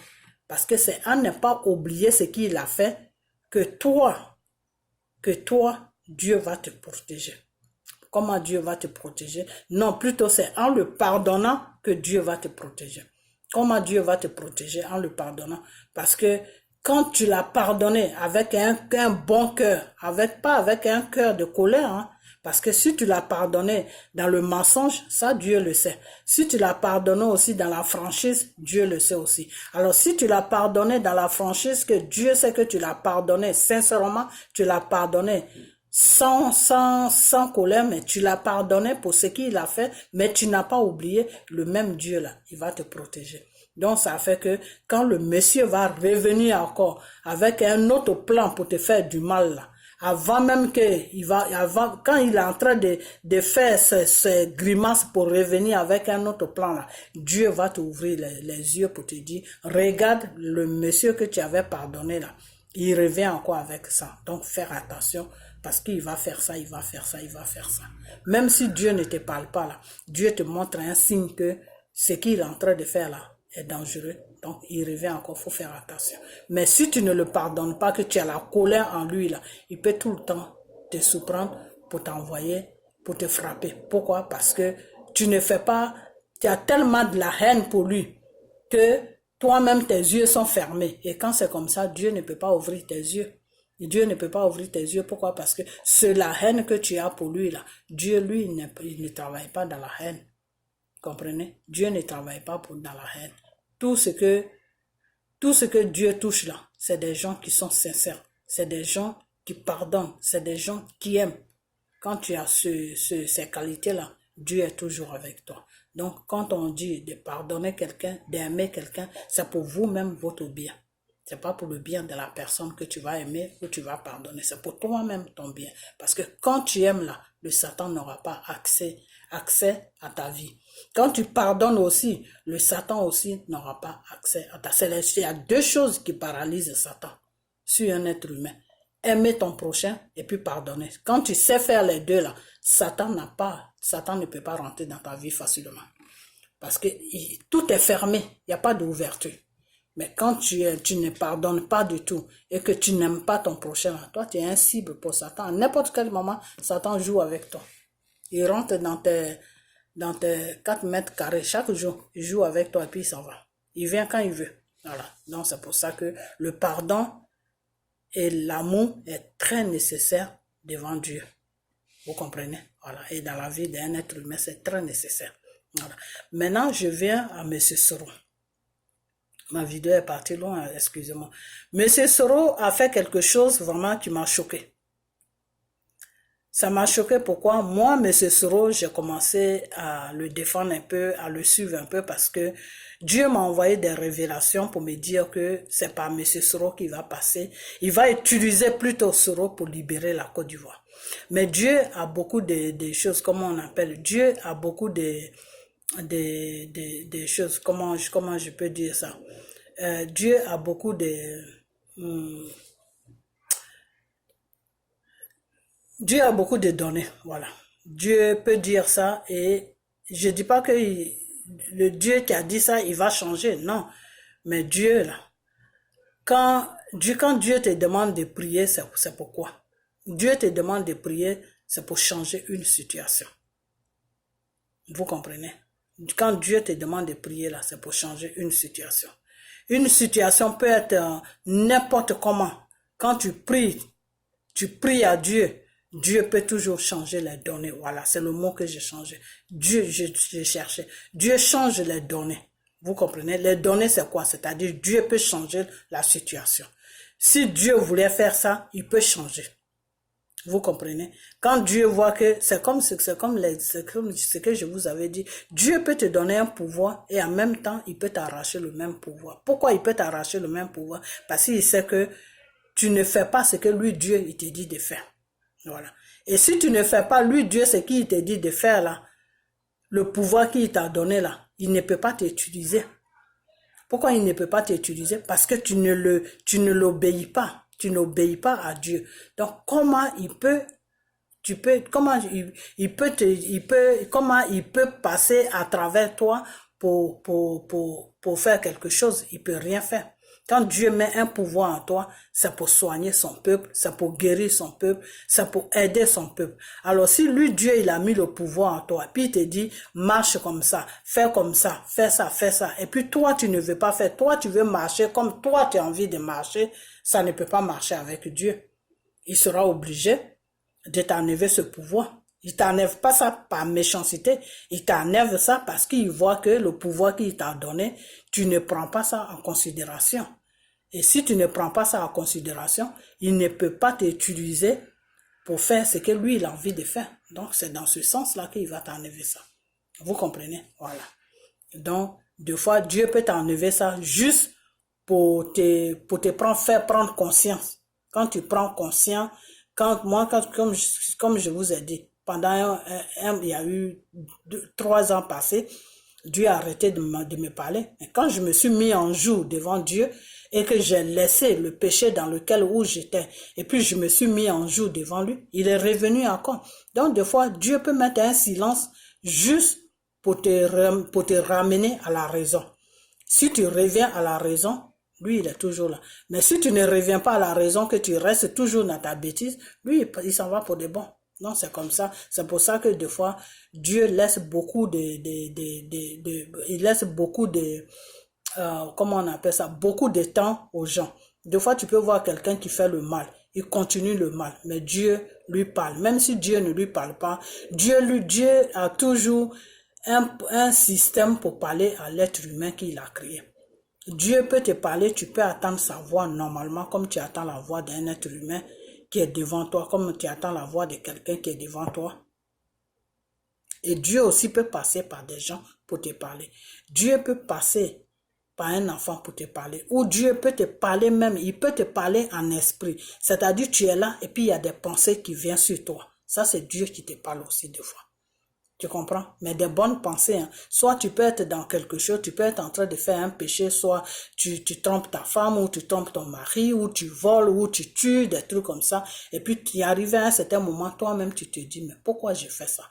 Parce que c'est à ne pas oublier ce qu'il a fait que toi, Dieu va te protéger. Comment Dieu va te protéger? Non, plutôt c'est en le pardonnant que Dieu va te protéger. Comment Dieu va te protéger? En le pardonnant. Parce que quand tu l'as pardonné avec un bon cœur, pas avec un cœur de colère, hein, parce que si tu l'as pardonné dans le mensonge, ça Dieu le sait. Si tu l'as pardonné aussi dans la franchise, Dieu le sait aussi. Alors si tu l'as pardonné dans la franchise, que Dieu sait que tu l'as pardonné, sincèrement, tu l'as pardonné sans colère, mais tu l'as pardonné pour ce qu'il a fait, mais tu n'as pas oublié le même Dieu là, il va te protéger. Donc ça fait que quand le monsieur va revenir encore avec un autre plan pour te faire du mal là, avant même quand il est en train de faire ses grimaces pour revenir avec un autre plan là, Dieu va t'ouvrir les yeux pour te dire, regarde le monsieur que tu avais pardonné là, il revient encore avec ça. Donc faire attention parce qu'il va faire ça, il va faire ça, il va faire ça. Même si Dieu ne te parle pas là, Dieu te montre un signe que ce qu'il est en train de faire là est dangereux. Donc il revient encore, il faut faire attention. Mais si tu ne le pardonnes pas, que tu as la colère en lui là, il peut tout le temps te surprendre pour t'envoyer, pour te frapper. Pourquoi? Parce que tu ne fais pas, tu as tellement de la haine pour lui que toi-même tes yeux sont fermés. Et quand c'est comme ça, Dieu ne peut pas ouvrir tes yeux. Et Dieu ne peut pas ouvrir tes yeux. Pourquoi? Parce que c'est la haine que tu as pour lui là. Dieu, lui, il ne travaille pas dans la haine. Comprenez? Dieu ne travaille pas dans la haine. Tout ce que Dieu touche là, c'est des gens qui sont sincères. C'est des gens qui pardonnent. C'est des gens qui aiment. Quand tu as ces qualités-là, Dieu est toujours avec toi. Donc, quand on dit de pardonner quelqu'un, d'aimer quelqu'un, c'est pour vous-même votre bien. C'est pas pour le bien de la personne que tu vas aimer ou tu vas pardonner. C'est pour toi-même ton bien. Parce que quand tu aimes là, le Satan n'aura pas accès à ta vie. Quand tu pardonnes aussi, le Satan aussi n'aura pas accès à ta vie. Il y a deux choses qui paralysent Satan sur un être humain. Aimer ton prochain et puis pardonner. Quand tu sais faire les deux là, Satan ne peut pas rentrer dans ta vie facilement. Parce que tout est fermé, il n'y a pas d'ouverture. Mais quand tu ne pardonnes pas du tout et que tu n'aimes pas ton prochain, toi tu es un cible pour Satan. À n'importe quel moment, Satan joue avec toi. Il rentre dans tes 4 mètres carrés chaque jour. Il joue avec toi et puis il s'en va. Il vient quand il veut. Voilà. Donc c'est pour ça que le pardon et l'amour est très nécessaire devant Dieu. Vous comprenez? Voilà. Et dans la vie d'un être humain, c'est très nécessaire. Voilà. Maintenant, je viens à M. Soro. Ma vidéo est partie loin, excusez-moi. M. Soro a fait quelque chose vraiment qui m'a choqué. Ça m'a choqué pourquoi moi, M. Soro, j'ai commencé à le défendre un peu, à le suivre un peu parce que Dieu m'a envoyé des révélations pour me dire que c'est pas M. Soro qui va passer. Il va utiliser plutôt Soro pour libérer la Côte d'Ivoire. Mais Dieu a beaucoup de choses, comment on appelle, Dieu a beaucoup de choses, comment je peux dire ça. Dieu a beaucoup Dieu a beaucoup de données, voilà. Dieu peut dire ça et je dis pas que le Dieu qui a dit ça, il va changer, non. Mais Dieu, là, quand Dieu te demande de prier, c'est pourquoi. Dieu te demande de prier, c'est pour changer une situation. Vous comprenez? Quand Dieu te demande de prier, là, c'est pour changer une situation. Une situation peut être n'importe comment. Quand tu pries à Dieu, Dieu peut toujours changer les données. Voilà, c'est le mot que j'ai changé. Dieu, j'ai cherché. Dieu change les données. Vous comprenez? Les données, c'est quoi? C'est-à-dire, Dieu peut changer la situation. Si Dieu voulait faire ça, il peut changer. Vous comprenez? Quand Dieu voit que c'est comme ce que je vous avais dit, Dieu peut te donner un pouvoir et en même temps, il peut t'arracher le même pouvoir. Pourquoi il peut t'arracher le même pouvoir? Parce qu'il sait que tu ne fais pas ce que lui, Dieu, il te dit de faire. Voilà. Et si tu ne fais pas, lui, Dieu, ce qu'il te dit de faire là, le pouvoir qu'il t'a donné là, il ne peut pas t'utiliser. Pourquoi il ne peut pas t'utiliser? Parce que tu ne l'obéis pas. Tu n'obéis pas à Dieu. Donc, comment il peut comment comment il peut passer à travers toi pour faire quelque chose? Il peut rien faire. Quand Dieu met un pouvoir en toi, c'est pour soigner son peuple, c'est pour guérir son peuple, c'est pour aider son peuple. Alors si lui, Dieu, il a mis le pouvoir en toi, puis il te dit, marche comme ça, fais ça, fais ça, et puis toi, tu ne veux pas faire, toi, tu veux marcher comme toi, tu as envie de marcher, ça ne peut pas marcher avec Dieu. Il sera obligé de t'enlever ce pouvoir. Il t'enlève pas ça par méchanceté, il t'enlève ça parce qu'il voit que le pouvoir qu'il t'a donné, tu ne prends pas ça en considération. Et si tu ne prends pas ça en considération, il ne peut pas t'utiliser pour faire ce que lui, il a envie de faire. Donc, c'est dans ce sens-là qu'il va t'enlever ça. Vous comprenez? Voilà. Donc, des fois, Dieu peut t'enlever ça juste pour faire prendre conscience. Quand tu prends conscience, comme je vous ai dit, pendant il y a eu 3 ans passés, Dieu a arrêté de me parler. Et quand je me suis mis en jour devant Dieu et que j'ai laissé le péché dans lequel où j'étais, et puis je me suis mis en jour devant lui, il est revenu encore. Donc des fois, Dieu peut mettre un silence juste pour te ramener à la raison. Si tu reviens à la raison, lui, il est toujours là. Mais si tu ne reviens pas à la raison, que tu restes toujours dans ta bêtise, lui, il s'en va pour de bon. Non, c'est comme ça. C'est pour ça que des fois, Dieu laisse beaucoup il laisse beaucoup comment on appelle ça, beaucoup de temps aux gens. Des fois, tu peux voir quelqu'un qui fait le mal. Il continue le mal. Mais Dieu lui parle. Même si Dieu ne lui parle pas, Dieu a toujours un système pour parler à l'être humain qu'il a créé. Dieu peut te parler, tu peux attendre sa voix normalement comme tu attends la voix d'un être humain qui est devant toi, comme tu attends la voix de quelqu'un qui est devant toi. Et Dieu aussi peut passer par des gens pour te parler. Dieu peut passer par un enfant pour te parler. Ou Dieu peut te parler même, il peut te parler en esprit. C'est-à-dire tu es là et puis il y a des pensées qui viennent sur toi. Ça c'est Dieu qui te parle aussi des fois. Tu comprends? Mais des bonnes pensées. Hein. Soit tu peux être dans quelque chose, tu peux être en train de faire un péché, soit tu trompes ta femme, ou tu trompes ton mari, ou tu voles, ou tu tues, des trucs comme ça. Et puis tu arrives à un certain moment, toi-même tu te dis, mais pourquoi j'ai fait ça?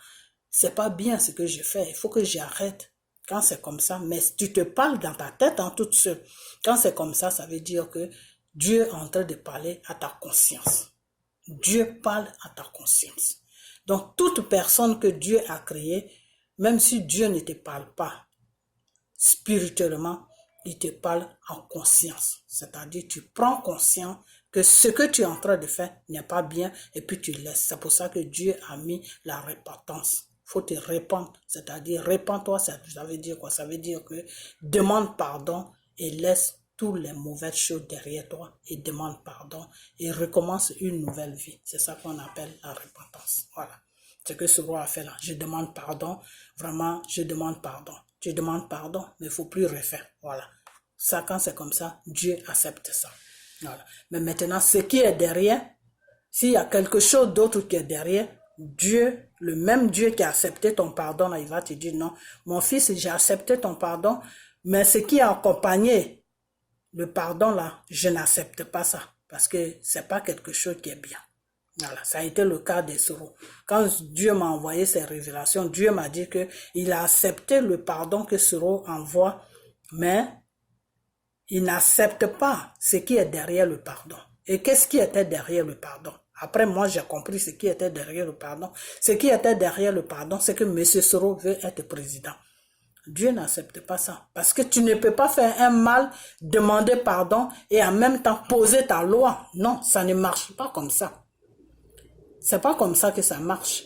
C'est pas bien ce que j'ai fait, il faut que j'arrête. Quand c'est comme ça, mais tu te parles dans ta tête en toute seule. Quand c'est comme ça, ça veut dire que Dieu est en train de parler à ta conscience. Dieu parle à ta conscience. Donc, toute personne que Dieu a créée, même si Dieu ne te parle pas spirituellement, il te parle en conscience. C'est-à-dire, tu prends conscience que ce que tu es en train de faire n'est pas bien et puis tu laisses. C'est pour ça que Dieu a mis la repentance. Il faut te répandre. C'est-à-dire, répands-toi, ça veut dire quoi? Ça veut dire que demande pardon et laisse toutes les mauvaises choses derrière toi et demande pardon et recommence une nouvelle vie. C'est ça qu'on appelle la repentance. Voilà. C'est ce que ce roi a fait là. Je demande pardon. Vraiment, je demande pardon. Je demande pardon, mais il ne faut plus refaire. Voilà. Ça, quand c'est comme ça, Dieu accepte ça. Voilà. Mais maintenant, ce qui est derrière, s'il y a quelque chose d'autre qui est derrière, Dieu, le même Dieu qui a accepté ton pardon, là, il va te dire non, mon fils, j'ai accepté ton pardon, mais ce qui a accompagné le pardon là, je n'accepte pas ça parce que c'est pas quelque chose qui est bien. Voilà, ça a été le cas de Soro. Quand Dieu m'a envoyé ces révélations, Dieu m'a dit que il a accepté le pardon que Soro envoie, mais il n'accepte pas ce qui est derrière le pardon. Et qu'est-ce qui était derrière le pardon? Après, moi, j'ai compris ce qui était derrière le pardon. Ce qui était derrière le pardon, c'est que M. Soro veut être président. Dieu n'accepte pas ça. Parce que tu ne peux pas faire un mal, demander pardon et en même temps poser ta loi. Non, ça ne marche pas comme ça. C'est pas comme ça que ça marche.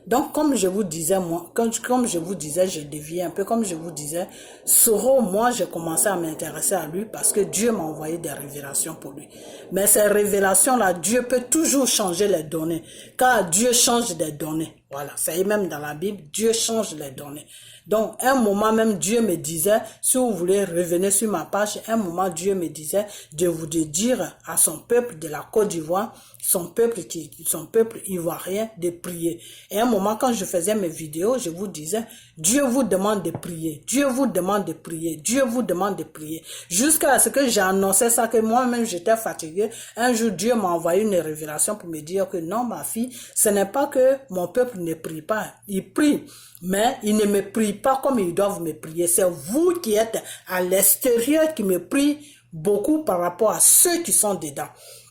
Donc, comme je vous disais, moi, comme je vous disais, je déviais un peu, comme je vous disais, Soro, moi, j'ai commencé à m'intéresser à lui parce que Dieu m'a envoyé des révélations pour lui. Mais ces révélations-là, Dieu peut toujours changer les données. Car Dieu change des données. Voilà, c'est même dans la Bible, Dieu change les données. Donc, un moment même, Dieu me disait, si vous voulez revenir sur ma page, un moment, Dieu me disait de vous dire à son peuple de la Côte d'Ivoire son peuple ivoirien de prier. Et à un moment, quand je faisais mes vidéos, je vous disais, Dieu vous demande de prier, Dieu vous demande de prier, Dieu vous demande de prier. Jusqu'à ce que j'annonçais ça, que moi-même j'étais fatiguée. Un jour, Dieu m'a envoyé une révélation pour me dire que non, ma fille, ce n'est pas que mon peuple ne prie pas, il prie. Mais ils ne me prient pas comme ils doivent me prier. C'est vous qui êtes à l'extérieur qui me prient beaucoup par rapport à ceux qui sont dedans.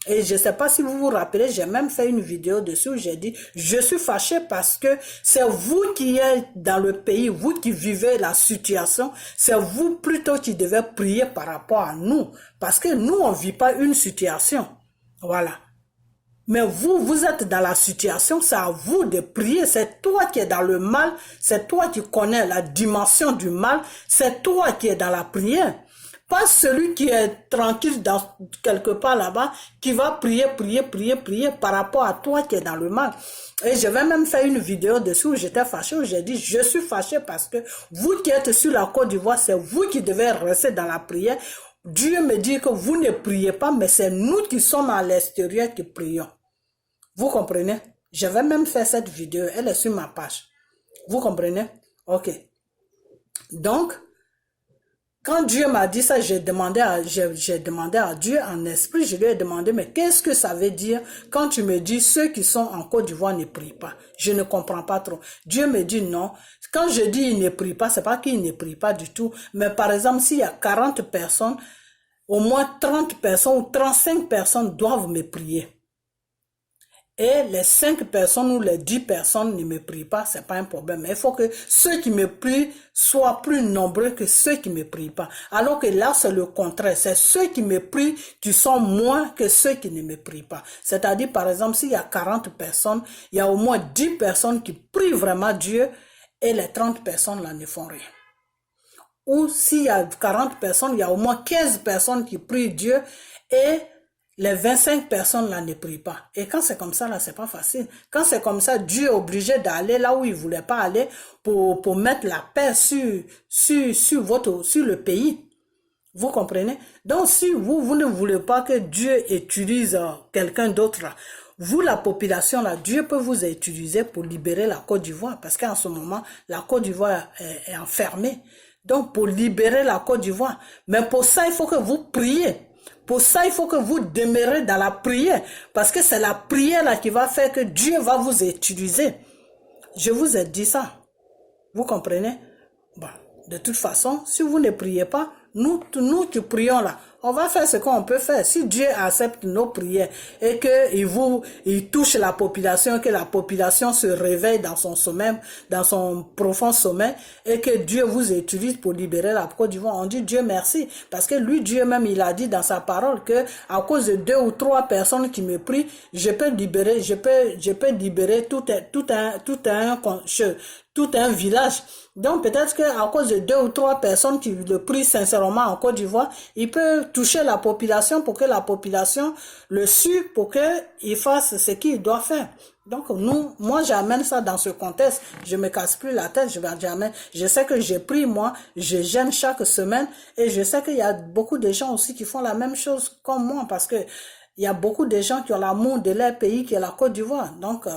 Et je ne sais pas si vous vous rappelez, j'ai même fait une vidéo dessus où j'ai dit, je suis fâché parce que c'est vous qui êtes dans le pays, vous qui vivez la situation, c'est vous plutôt qui devez prier par rapport à nous. Parce que nous, on ne vit pas une situation. Voilà. Mais vous, vous êtes dans la situation, c'est à vous de prier. C'est toi qui es dans le mal, c'est toi qui connais la dimension du mal, c'est toi qui es dans la prière. Pas celui qui est tranquille dans quelque part là-bas, qui va prier par rapport à toi qui est dans le mal. Et je vais même faire une vidéo dessus où j'étais fâché, où j'ai dit, je suis fâché parce que vous qui êtes sur la Côte d'Ivoire, c'est vous qui devez rester dans la prière. Dieu me dit que vous ne priez pas, mais c'est nous qui sommes à l'extérieur qui prions. Vous comprenez? Je vais même faire cette vidéo, elle est sur ma page. Vous comprenez? Ok. Donc, quand Dieu m'a dit ça, j'ai demandé à Dieu en esprit, je lui ai demandé, mais qu'est-ce que ça veut dire quand tu me dis ceux qui sont en Côte d'Ivoire ne prient pas? Je ne comprends pas trop. Dieu me dit non. Quand je dis ils ne prient pas, c'est pas qu'ils ne prient pas du tout. Mais par exemple, s'il y a 40 personnes, au moins 30 personnes ou 35 personnes doivent me prier. Et les 5 personnes ou les 10 personnes ne me prient pas, c'est pas un problème. Mais il faut que ceux qui me prient soient plus nombreux que ceux qui me prient pas. Alors que là, c'est le contraire. C'est ceux qui me prient qui sont moins que ceux qui ne me prient pas. C'est-à-dire, par exemple, s'il y a 40 personnes, il y a au moins 10 personnes qui prient vraiment Dieu et les 30 personnes là ne font rien. Ou s'il y a 40 personnes, il y a au moins 15 personnes qui prient Dieu et les 25 personnes là ne prient pas. Et quand c'est comme ça, là, c'est pas facile. Quand c'est comme ça, Dieu est obligé d'aller là où il voulait pas aller pour mettre la paix sur le pays. Vous comprenez? Donc, si vous ne voulez pas que Dieu utilise quelqu'un d'autre là, vous, la population là, Dieu peut vous utiliser pour libérer la Côte d'Ivoire. Parce qu'en ce moment, la Côte d'Ivoire est enfermée. Donc, pour libérer la Côte d'Ivoire. Mais pour ça, il faut que vous priez. Pour ça, il faut que vous demeurez dans la prière. Parce que c'est la prière là qui va faire que Dieu va vous utiliser. Je vous ai dit ça. Vous comprenez? Bon, de toute façon, si vous ne priez pas, nous qui prions là, on va faire ce qu'on peut faire. Si Dieu accepte nos prières et qu'il touche la population, que la population se réveille dans son sommeil, dans son profond sommeil, et que Dieu vous utilise pour libérer la Côte d'Ivoire, on dit Dieu merci. Parce que lui, Dieu même, il a dit dans sa parole que à cause de 2 ou 3 personnes qui me prient, je peux libérer tout un village. Donc peut-être qu'à cause de 2 ou 3 personnes qui le prient sincèrement en Côte d'Ivoire, il peut toucher la population pour que la population le suive, pour qu'il fasse ce qu'il doit faire. Donc moi j'amène ça dans ce contexte, je me casse plus la tête, je sais que j'ai pris moi, je jeûne chaque semaine et je sais qu'il y a beaucoup de gens aussi qui font la même chose comme moi parce que il y a beaucoup de gens qui ont l'amour de leur pays qui est la Côte d'Ivoire. Donc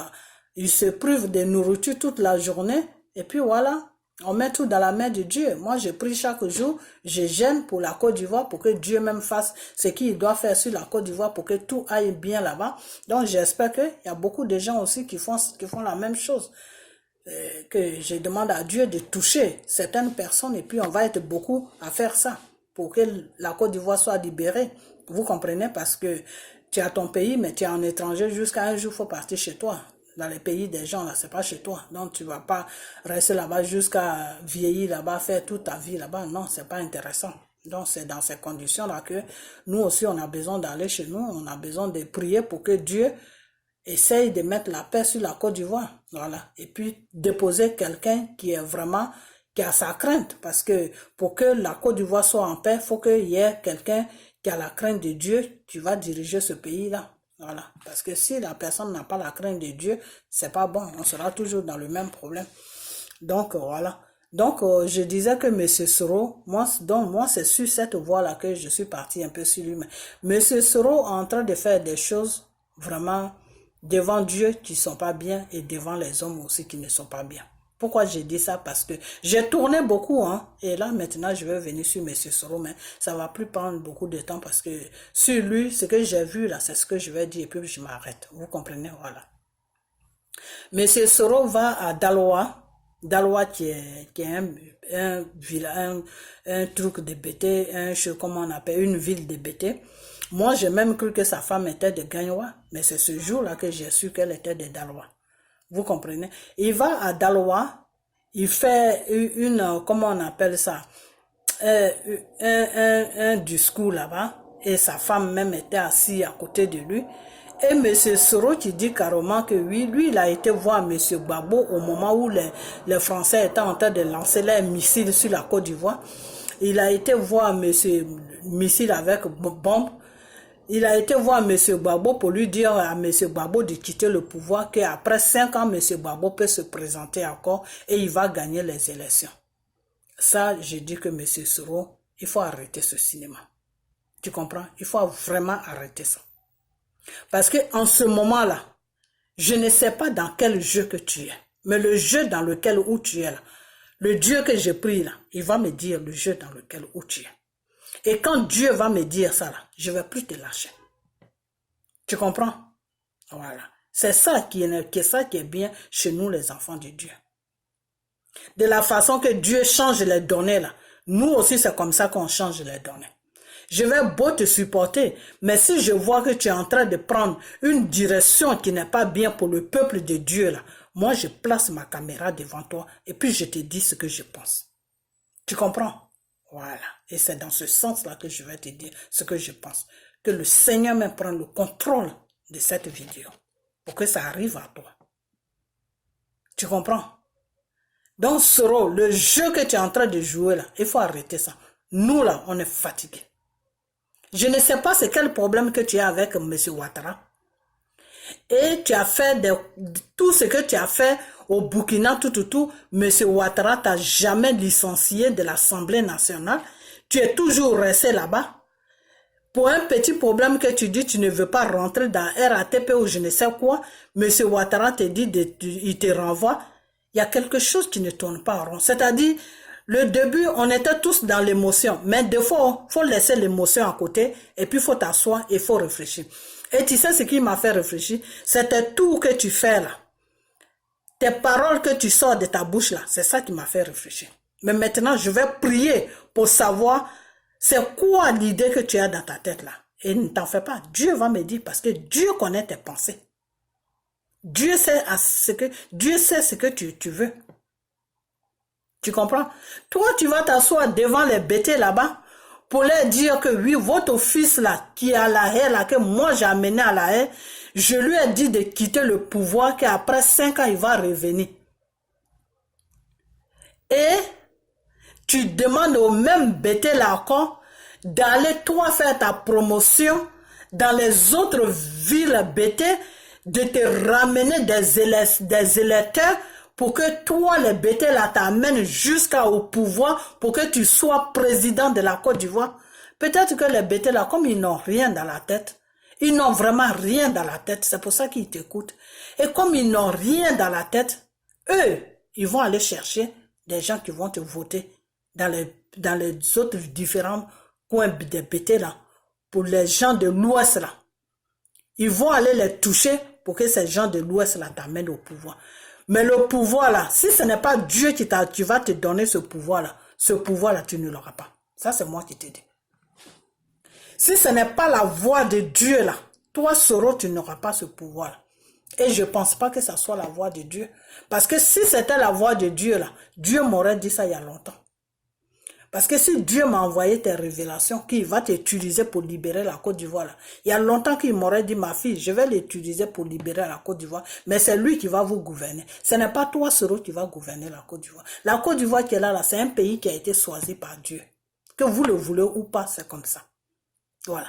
ils se privent de nourriture toute la journée et puis voilà. On met tout dans la main de Dieu. Moi, je prie chaque jour, je jeûne pour la Côte d'Ivoire, pour que Dieu même fasse ce qu'il doit faire sur la Côte d'Ivoire, pour que tout aille bien là-bas. Donc, j'espère qu'il y a beaucoup de gens aussi qui font la même chose. Que je demande à Dieu de toucher certaines personnes et puis on va être beaucoup à faire ça pour que la Côte d'Ivoire soit libérée. Vous comprenez? Parce que tu as ton pays, mais tu es en étranger jusqu'à un jour, il faut partir chez toi. Dans les pays des gens, là, c'est pas chez toi. Donc, tu vas pas rester là-bas jusqu'à vieillir là-bas, faire toute ta vie là-bas. Non, c'est pas intéressant. Donc, c'est dans ces conditions-là que nous aussi, on a besoin d'aller chez nous. On a besoin de prier pour que Dieu essaye de mettre la paix sur la Côte d'Ivoire. Voilà. Et puis, déposer quelqu'un qui est vraiment, qui a sa crainte. Parce que pour que la Côte d'Ivoire soit en paix, il faut qu'il y ait quelqu'un qui a la crainte de Dieu qui va diriger ce pays-là. Voilà, parce que si la personne n'a pas la crainte de Dieu, c'est pas bon, on sera toujours dans le même problème. Donc voilà. Donc je disais que M. Soro, moi c'est sur cette voie-là que je suis parti un peu sur lui. M. Soro est en train de faire des choses Vraiment, devant Dieu qui ne sont pas bien et devant les hommes aussi qui ne sont pas bien. Pourquoi j'ai dit ça? Parce que j'ai tourné beaucoup, hein, et là maintenant je vais venir sur M. Soro, mais ça ne va plus prendre beaucoup de temps parce que sur lui, ce que j'ai vu là, c'est ce que je vais dire et puis je m'arrête. Vous comprenez? Voilà. M. Soro va à Daloa. Daloa qui est un truc de Bété, comment on appelle, une ville de Bété. Moi, j'ai même cru que sa femme était de Gagnoa, mais c'est ce jour-là que j'ai su qu'elle était de Daloa. Vous comprenez? Il va à Daloa, il fait comment on appelle ça, un discours là-bas, et sa femme même était assise à côté de lui. Et M. Soro qui dit carrément que oui, lui, il a été voir M. Gbagbo au moment où les Français étaient en train de lancer leurs missiles sur la Côte d'Ivoire. Il a été voir M. Missile avec bombe. Il a été voir M. Gbagbo pour lui dire à M. Gbagbo de quitter le pouvoir, qu'après 5 ans, M. Gbagbo peut se présenter encore et il va gagner les élections. Ça, j'ai dit que M. Soro, il faut arrêter ce cinéma. Tu comprends? Il faut vraiment arrêter ça. Parce qu'en ce moment-là, je ne sais pas dans quel jeu que tu es, mais le jeu dans lequel où tu es là, le Dieu que j'ai pris là, il va me dire le jeu dans lequel où tu es. Et quand Dieu va me dire ça là, je ne vais plus te lâcher. Tu comprends? Voilà. C'est ça qui est bien chez nous les enfants de Dieu. De la façon que Dieu change les données là, nous aussi c'est comme ça qu'on change les données. Je vais beau te supporter, mais si je vois que tu es en train de prendre une direction qui n'est pas bien pour le peuple de Dieu là, moi je place ma caméra devant toi et puis je te dis ce que je pense. Tu comprends? Voilà. Et c'est dans ce sens-là que je vais te dire ce que je pense. Que le Seigneur me prenne le contrôle de cette vidéo pour que ça arrive à toi. Tu comprends? Donc, Soro, le jeu que tu es en train de jouer là, il faut arrêter ça. Nous là, on est fatigués. Je ne sais pas c'est quel problème que tu as avec M. Ouattara. Et tu as fait tout ce que tu as fait au Burkina, tout. M. Ouattara t'a jamais licencié de l'Assemblée nationale. Tu es toujours resté là-bas. Pour un petit problème que tu dis, tu ne veux pas rentrer dans RATP ou je ne sais quoi, M. Ouattara te dit, il te renvoie. Il y a quelque chose qui ne tourne pas en rond. C'est-à-dire, le début, on était tous dans l'émotion. Mais des fois, il faut laisser l'émotion à côté et puis il faut t'asseoir et il faut réfléchir. Et tu sais ce qui m'a fait réfléchir? C'était tout que tu fais là. Tes paroles que tu sors de ta bouche là, c'est ça qui m'a fait réfléchir. Mais maintenant, je vais prier pour savoir c'est quoi l'idée que tu as dans ta tête là. Et ne t'en fais pas. Dieu va me dire parce que Dieu connaît tes pensées. Dieu sait ce que tu veux. Tu comprends? Toi, tu vas t'asseoir devant les bêtés là-bas pour leur dire que oui, votre fils là, qui est à la haie là, que moi j'ai amené à la haie, je lui ai dit de quitter le pouvoir, qu'après 5 ans, il va revenir. Et tu demandes au même bêté là encore d'aller toi faire ta promotion dans les autres villes bêtées, de te ramener des électeurs pour que toi, les bêtés là, t'amènent jusqu'au pouvoir pour que tu sois président de la Côte d'Ivoire. Peut-être que les bêtés là, comme ils n'ont rien dans la tête, ils n'ont vraiment rien dans la tête, c'est pour ça qu'ils t'écoutent. Et comme ils n'ont rien dans la tête, eux, ils vont aller chercher des gens qui vont te voter dans les autres différents coins des bêtés là, pour les gens de l'Ouest là. Ils vont aller les toucher pour que ces gens de l'Ouest là t'amènent au pouvoir. Mais le pouvoir là, si ce n'est pas Dieu qui va te donner ce pouvoir là, tu ne l'auras pas. Ça, c'est moi qui te dis. Si ce n'est pas la voix de Dieu là, toi, Soro, tu n'auras pas ce pouvoir là. Et je ne pense pas que ça soit la voix de Dieu. Parce que si c'était la voix de Dieu là, Dieu m'aurait dit ça il y a longtemps. Parce que si Dieu m'a envoyé tes révélations, qu'il va t'utiliser pour libérer la Côte d'Ivoire, il y a longtemps qu'il m'aurait dit, ma fille, je vais l'utiliser pour libérer la Côte d'Ivoire, mais c'est lui qui va vous gouverner. Ce n'est pas toi, Soro, qui va gouverner la Côte d'Ivoire. La Côte d'Ivoire qui est là, c'est un pays qui a été choisi par Dieu. Que vous le voulez ou pas, c'est comme ça. Voilà.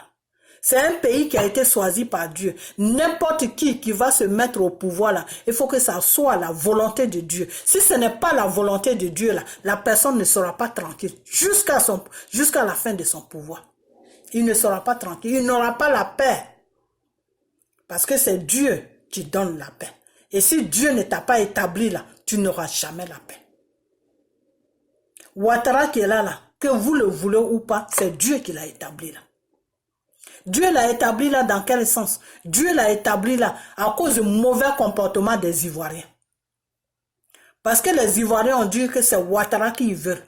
C'est un pays qui a été choisi par Dieu. N'importe qui va se mettre au pouvoir là, il faut que ça soit la volonté de Dieu. Si ce n'est pas la volonté de Dieu là, la personne ne sera pas tranquille jusqu'à la fin de son pouvoir. Il ne sera pas tranquille, il n'aura pas la paix. Parce que c'est Dieu qui donne la paix. Et si Dieu ne t'a pas établi là, tu n'auras jamais la paix. Ouattara qui est là, que vous le voulez ou pas, c'est Dieu qui l'a établi là. Dieu l'a établi là dans quel sens? Dieu l'a établi là à cause du mauvais comportement des Ivoiriens. Parce que les Ivoiriens ont dit que c'est Ouattara qui veut.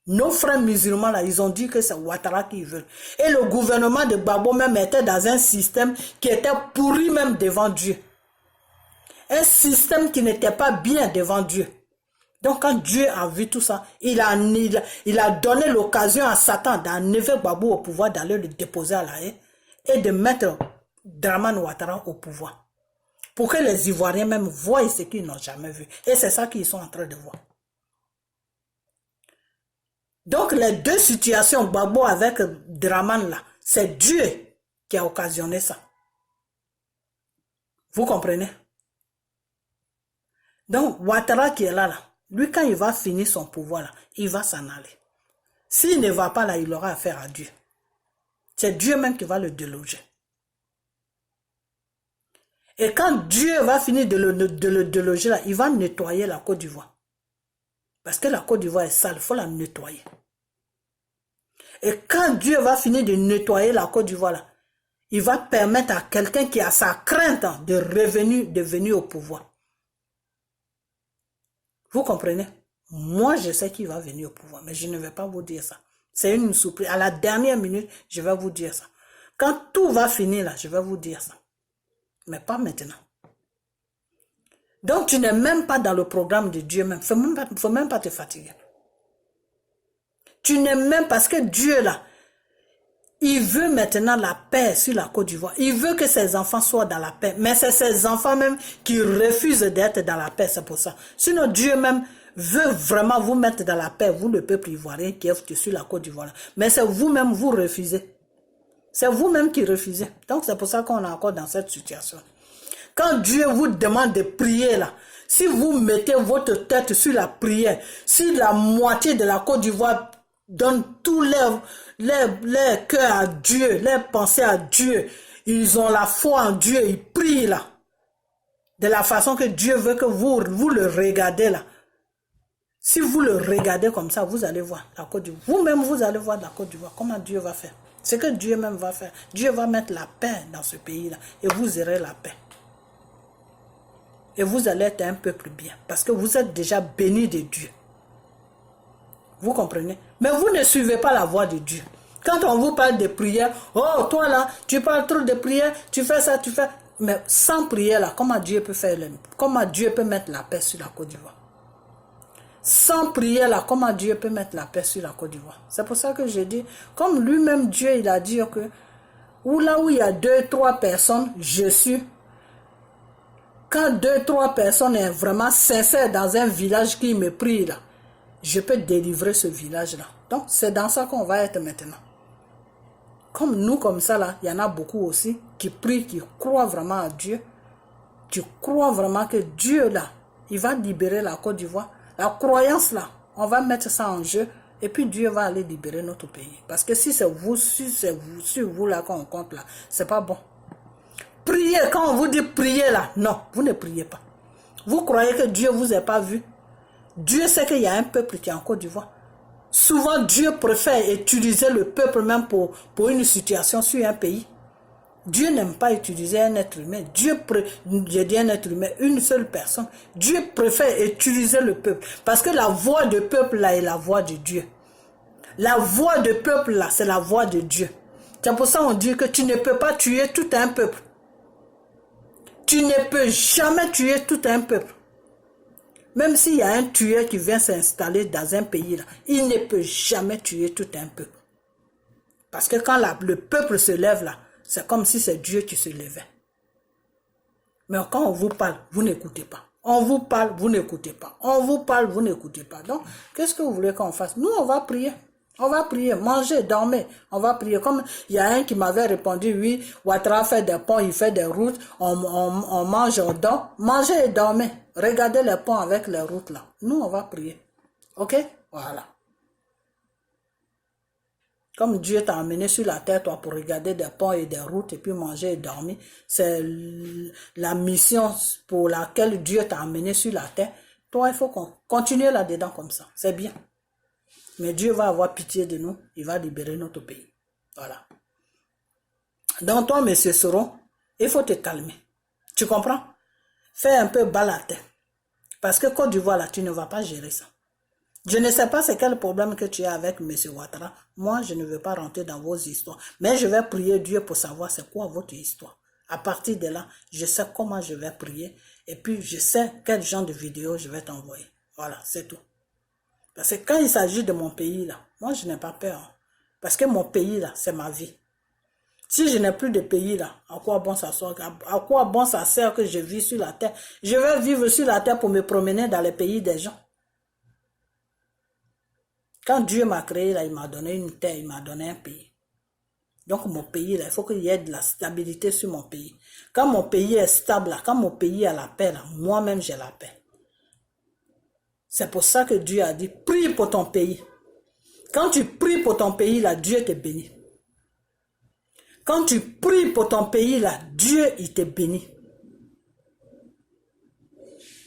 Nos frères musulmans là, ils ont dit que c'est Ouattara qui veut. Et le gouvernement de Gbagbo même était dans un système qui était pourri même devant Dieu. Un système qui n'était pas bien devant Dieu. Donc quand Dieu a vu tout ça, il a donné l'occasion à Satan d'enlever Gbagbo au pouvoir, d'aller le déposer à la haie et de mettre Dramane Ouattara au pouvoir. Pour que les Ivoiriens même voient ce qu'ils n'ont jamais vu. Et c'est ça qu'ils sont en train de voir. Donc les deux situations, Gbagbo avec Dramane là, c'est Dieu qui a occasionné ça. Vous comprenez? Donc Ouattara qui est là, lui quand il va finir son pouvoir là, il va s'en aller. S'il ne va pas là, il aura affaire à Dieu. C'est Dieu même qui va le déloger. Et quand Dieu va finir de le déloger là, il va nettoyer la Côte d'Ivoire. Parce que la Côte d'Ivoire est sale, il faut la nettoyer. Et quand Dieu va finir de nettoyer la Côte d'Ivoire là, il va permettre à quelqu'un qui a sa crainte de venir au pouvoir. Vous comprenez? Moi, je sais qu'il va venir au pouvoir, mais je ne vais pas vous dire ça. C'est une surprise. À la dernière minute, je vais vous dire ça. Quand tout va finir là, je vais vous dire ça. Mais pas maintenant. Donc, tu n'es même pas dans le programme de Dieu même. Il ne faut même pas te fatiguer. Tu n'es même parce que Dieu là, il veut maintenant la paix sur la Côte d'Ivoire. Il veut que ses enfants soient dans la paix. Mais c'est ses enfants même qui refusent d'être dans la paix, c'est pour ça. Sinon, Dieu même veut vraiment vous mettre dans la paix, vous le peuple ivoirien qui est sur la Côte d'Ivoire. Mais c'est vous-même, vous refusez. C'est vous-même qui refusez. Donc, c'est pour ça qu'on est encore dans cette situation. Quand Dieu vous demande de prier là, si vous mettez votre tête sur la prière, si la moitié de la Côte d'Ivoire donne tous les cœurs à Dieu, les pensées à Dieu, ils ont la foi en Dieu, ils prient là, de la façon que Dieu veut que vous le regardez là. Si vous le regardez comme ça, vous allez voir la Côte d'Ivoire. Vous-même, vous allez voir la Côte d'Ivoire, comment Dieu va faire. C'est que Dieu même va faire. Dieu va mettre la paix dans ce pays-là et vous aurez la paix. Et vous allez être un peuple bien. Parce que vous êtes déjà bénis de Dieu. Vous comprenez? Mais vous ne suivez pas la voie de Dieu. Quand on vous parle de prière, oh toi là, tu parles trop de prière, tu fais ça, tu fais... Mais sans prière là, comment Dieu peut faire comment Dieu peut mettre la paix sur la Côte d'Ivoire? Sans prière là, comment Dieu peut mettre la paix sur la Côte d'Ivoire? C'est pour ça que je dis, comme lui-même Dieu, il a dit que là où il y a 2-3 personnes, je suis. Quand 2-3 personnes sont vraiment sincères dans un village qui me prie là, je peux délivrer ce village là. Donc c'est dans ça qu'on va être maintenant. Comme nous comme ça là, il y en a beaucoup aussi qui prient, qui croient vraiment à Dieu. Tu crois vraiment que Dieu là, il va libérer la Côte d'Ivoire. La croyance là, on va mettre ça en jeu et puis Dieu va aller libérer notre pays. Parce que si c'est vous là qu'on compte là, c'est pas bon. Priez, quand on vous dit prier là, non, vous ne priez pas. Vous croyez que Dieu ne vous a pas vu? Dieu sait qu'il y a un peuple qui est en Côte d'Ivoire. Souvent, Dieu préfère utiliser le peuple même pour une situation sur un pays. Dieu n'aime pas utiliser un être humain. Je dis un être humain, une seule personne. Dieu préfère utiliser le peuple. Parce que la voix du peuple là est la voix de Dieu. La voix du peuple là, c'est la voix de Dieu. C'est pour ça qu'on dit que tu ne peux pas tuer tout un peuple. Tu ne peux jamais tuer tout un peuple. Même s'il y a un tueur qui vient s'installer dans un pays, là, il ne peut jamais tuer tout un peuple. Parce que quand le peuple se lève là, c'est comme si c'est Dieu qui se levait. Mais quand on vous parle, vous n'écoutez pas. On vous parle, vous n'écoutez pas. On vous parle, vous n'écoutez pas. Donc, qu'est-ce que vous voulez qu'on fasse? Nous, on va prier. On va prier, manger, dormir. On va prier. Comme il y a un qui m'avait répondu, oui, Ouattara fait des ponts, il fait des routes, on mange, on dort. Mangez et dormez. Regardez les ponts avec les routes là. Nous, on va prier. Ok? Voilà. Comme Dieu t'a amené sur la terre, toi, pour regarder des ponts et des routes, et puis manger et dormir, c'est la mission pour laquelle Dieu t'a amené sur la terre. Toi, il faut continuer là-dedans comme ça. C'est bien. Mais Dieu va avoir pitié de nous. Il va libérer notre pays. Voilà. Donc toi, monsieur Soron, il faut te calmer. Tu comprends? Fais un peu bas la tête. Parce que Côte d'Ivoire, là, tu ne vas pas gérer ça. Je ne sais pas c'est quel problème que tu as avec M. Ouattara. Moi, je ne veux pas rentrer dans vos histoires. Mais je vais prier Dieu pour savoir c'est quoi votre histoire. À partir de là, je sais comment je vais prier. Et puis, je sais quel genre de vidéo je vais t'envoyer. Voilà, c'est tout. Parce que quand il s'agit de mon pays, là, moi, je n'ai pas peur. Hein. Parce que mon pays, là, c'est ma vie. Si je n'ai plus de pays, là, à quoi bon ça sert? À quoi bon ça sert que je vis sur la terre? Je vais vivre sur la terre pour me promener dans les pays des gens. Quand Dieu m'a créé, là, il m'a donné une terre, il m'a donné un pays. Donc mon pays, là, il faut qu'il y ait de la stabilité sur mon pays. Quand mon pays est stable, là, quand mon pays a la paix, moi-même j'ai la paix. C'est pour ça que Dieu a dit, prie pour ton pays. Quand tu pries pour ton pays, là, Dieu te bénit. Quand tu pries pour ton pays, là, Dieu, il te bénit.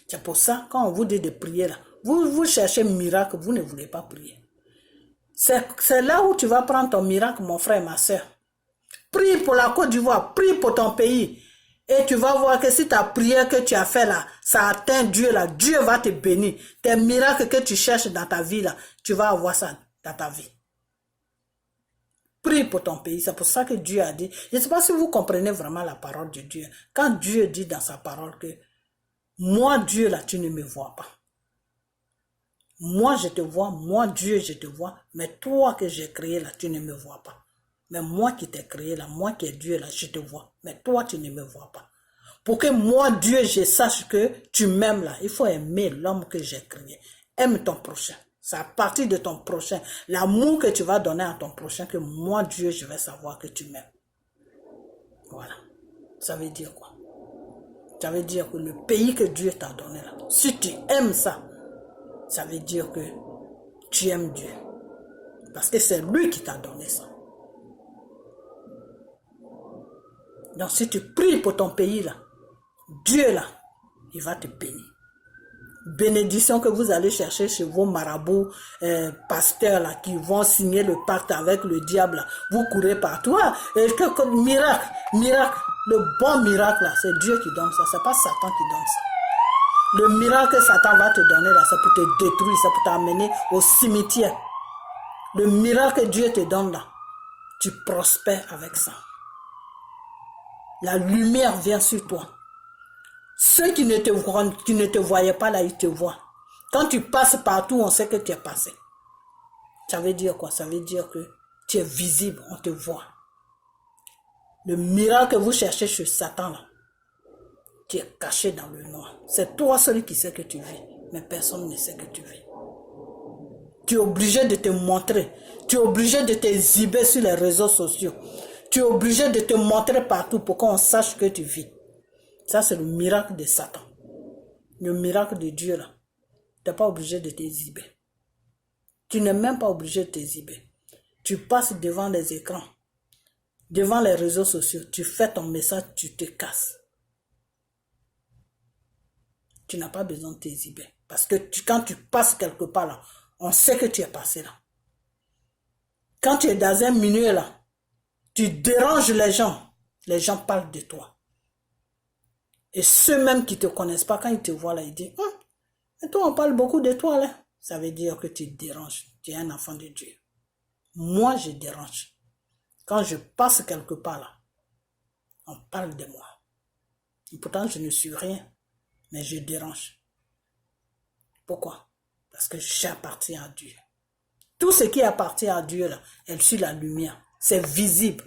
C'est pour ça, quand on vous dit de prier, là, vous cherchez un miracle, vous ne voulez pas prier. C'est là où tu vas prendre ton miracle, mon frère et ma soeur. Prie pour la Côte d'Ivoire, prie pour ton pays. Et tu vas voir que si ta prière que tu as fait là, ça atteint Dieu là, Dieu va te bénir. Tes miracles que tu cherches dans ta vie là, tu vas avoir ça dans ta vie. Prie pour ton pays, c'est pour ça que Dieu a dit. Je ne sais pas si vous comprenez vraiment la parole de Dieu. Quand Dieu dit dans sa parole que moi Dieu là, tu ne me vois pas. Moi je te vois, moi Dieu je te vois, mais toi que j'ai créé là, tu ne me vois pas. Mais moi qui t'ai créé là, moi qui est Dieu là, je te vois. Mais toi, tu ne me vois pas. Pour que moi, Dieu, je sache que tu m'aimes là, il faut aimer l'homme que j'ai créé. Aime ton prochain. C'est à partir de ton prochain, l'amour que tu vas donner à ton prochain, que moi, Dieu, je vais savoir que tu m'aimes. Voilà. Ça veut dire quoi? Ça veut dire que le pays que Dieu t'a donné là, si tu aimes ça, ça veut dire que tu aimes Dieu. Parce que c'est lui qui t'a donné ça. Donc si tu pries pour ton pays là, Dieu là, il va te bénir. Bénédiction que vous allez chercher chez vos marabouts, pasteurs là, qui vont signer le pacte avec le diable là. Vous courez partout. Ah, et miracle, miracle, le bon miracle là, c'est Dieu qui donne ça, c'est pas Satan qui donne ça. Le miracle que Satan va te donner là, c'est pour te détruire, c'est pour t'amener au cimetière. Le miracle que Dieu te donne là, tu prospères avec ça. La lumière vient sur toi. Ceux qui ne te voyaient pas là, ils te voient. Quand tu passes partout, on sait que tu es passé. Ça veut dire quoi? Ça veut dire que tu es visible, on te voit. Le miracle que vous cherchez chez Satan là, tu es caché dans le noir. C'est toi celui qui sait que tu vis, mais personne ne sait que tu vis. Tu es obligé de te montrer. Tu es obligé de te exhiber sur les réseaux sociaux. Tu es obligé de te montrer partout pour qu'on sache que tu vis. Ça, c'est le miracle de Satan. Le miracle de Dieu, là. Tu n'es pas obligé de t'exhiber. Tu n'es même pas obligé de t'exhiber. Tu passes devant les écrans, devant les réseaux sociaux. Tu fais ton message, tu te casses. Tu n'as pas besoin de t'exhiber. Parce que quand tu passes quelque part, là, on sait que tu es passé là. Quand tu es dans un milieu, là, tu déranges les gens parlent de toi. Et ceux même qui ne te connaissent pas, quand ils te voient là, ils disent, mais toi, on parle beaucoup de toi là. Ça veut dire que tu déranges. Tu es un enfant de Dieu. Moi, je dérange. Quand je passe quelque part là, on parle de moi. Et pourtant, je ne suis rien, mais je dérange. Pourquoi? Parce que j'appartiens à Dieu. Tout ce qui appartient à Dieu là, est sur la lumière. C'est visible.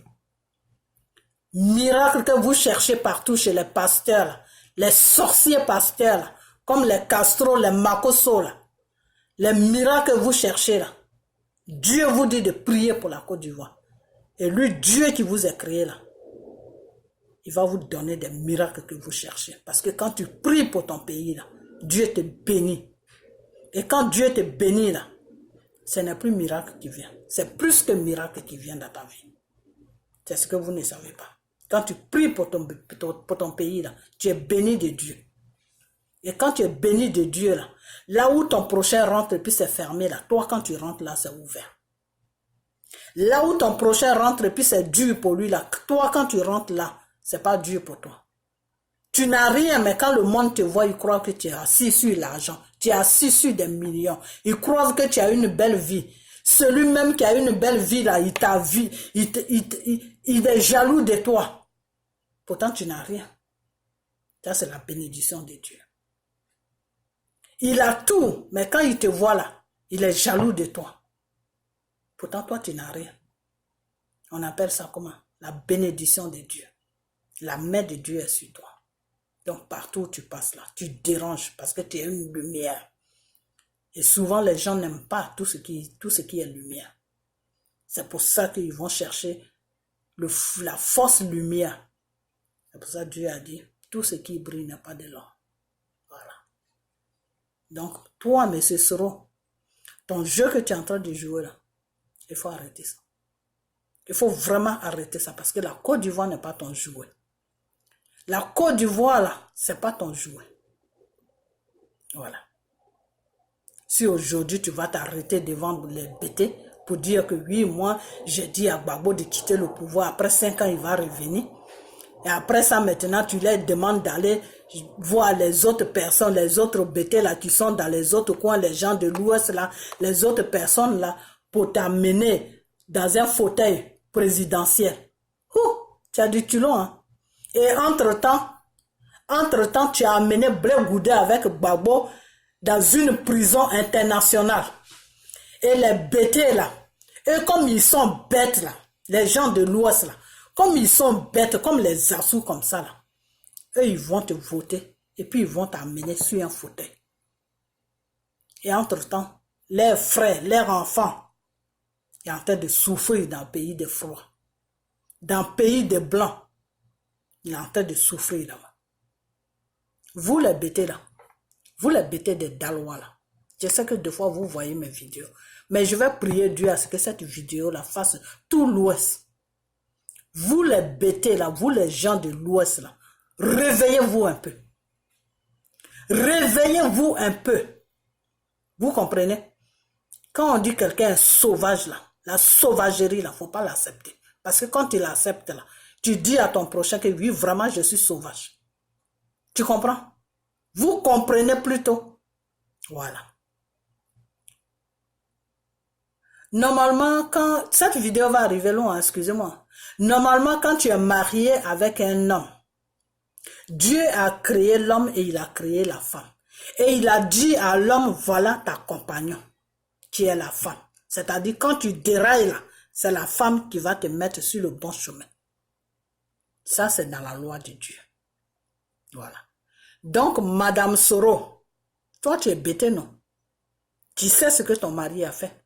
Miracle que vous cherchez partout chez les pasteurs, là, les sorciers pasteurs, là, comme les Castro, les Makoso, là, les miracles que vous cherchez là, Dieu vous dit de prier pour la Côte d'Ivoire. Et lui, Dieu qui vous a créé là, il va vous donner des miracles que vous cherchez. Parce que quand tu pries pour ton pays là, Dieu te bénit. Et quand Dieu te bénit là, ce n'est plus miracle qui vient. C'est plus que miracle qui vient dans ta vie. C'est ce que vous ne savez pas. Quand tu pries pour ton pays, là, tu es béni de Dieu. Et quand tu es béni de Dieu, là où ton prochain rentre et puis c'est fermé, là, toi quand tu rentres là, c'est ouvert. Là où ton prochain rentre et puis c'est dur pour lui, là, toi quand tu rentres là, c'est pas dur pour toi. Tu n'as rien, mais quand le monde te voit, il croit que tu es assis sur l'argent. Tu es assis sur des millions. Il croit que tu as une belle vie. Celui même qui a une belle vie, là, il t'a vu, il est jaloux de toi. Pourtant, tu n'as rien. Ça, c'est la bénédiction de Dieu. Il a tout, mais quand il te voit là, il est jaloux de toi. Pourtant, toi, tu n'as rien. On appelle ça comment? La bénédiction de Dieu. La main de Dieu est sur toi. Donc, partout où tu passes là, tu déranges parce que tu es une lumière. Et souvent, les gens n'aiment pas tout ce qui est lumière. C'est pour ça qu'ils vont chercher la fausse lumière. C'est pour ça que Dieu a dit, tout ce qui brille n'est pas de l'or. Voilà. Donc, toi, M. Soro, ton jeu que tu es en train de jouer là, il faut arrêter ça. Il faut vraiment arrêter ça parce que la Côte d'Ivoire n'est pas ton jouet. La Côte d'Ivoire, là, c'est pas ton jouet. Voilà. Si aujourd'hui, tu vas t'arrêter devant les bêtés pour dire que oui, moi, j'ai dit à Gbagbo de quitter le pouvoir. Après 5 ans, il va revenir. Et après ça, maintenant, tu leur demandes d'aller voir les autres personnes, les autres bêtés, là, qui sont dans les autres coins, les gens de l'Ouest, là, les autres personnes, là, pour t'amener dans un fauteuil présidentiel. Tu as du culot, hein. Et entre-temps, tu as amené Blé Goudé avec Gbagbo dans une prison internationale. Et les bêtés là, et comme ils sont bêtes là, les gens de l'Ouest là, comme ils sont bêtes, comme les Assous comme ça là, eux ils vont te voter et puis ils vont t'amener sur un fauteuil. Et entre-temps, leurs frères, leurs enfants, ils sont en train de souffrir dans le pays de froid. Dans le pays de blancs. Il est en train de souffrir là-bas. Vous les bêtés là, vous les bêtés des Dalois là, je sais que des fois vous voyez mes vidéos, mais je vais prier Dieu à ce que cette vidéo là fasse tout l'Ouest. Vous les bêtés là, vous les gens de l'Ouest là, réveillez-vous un peu. Réveillez-vous un peu. Vous comprenez? Quand on dit quelqu'un est sauvage là, la sauvagerie là, il ne faut pas l'accepter. Parce que quand tu l'acceptes là, tu dis à ton prochain que oui, vraiment, je suis sauvage. Tu comprends? Vous comprenez plutôt. Voilà. Normalement, quand cette vidéo va arriver loin, excusez-moi. Normalement, quand tu es marié avec un homme, Dieu a créé l'homme et il a créé la femme. Et il a dit à l'homme, voilà ta compagnon, qui est la femme. C'est-à-dire, quand tu dérailles là, c'est la femme qui va te mettre sur le bon chemin. Ça, c'est dans la loi de Dieu. Voilà. Donc, Madame Soro, toi, tu es bêtée, non? Tu sais ce que ton mari a fait.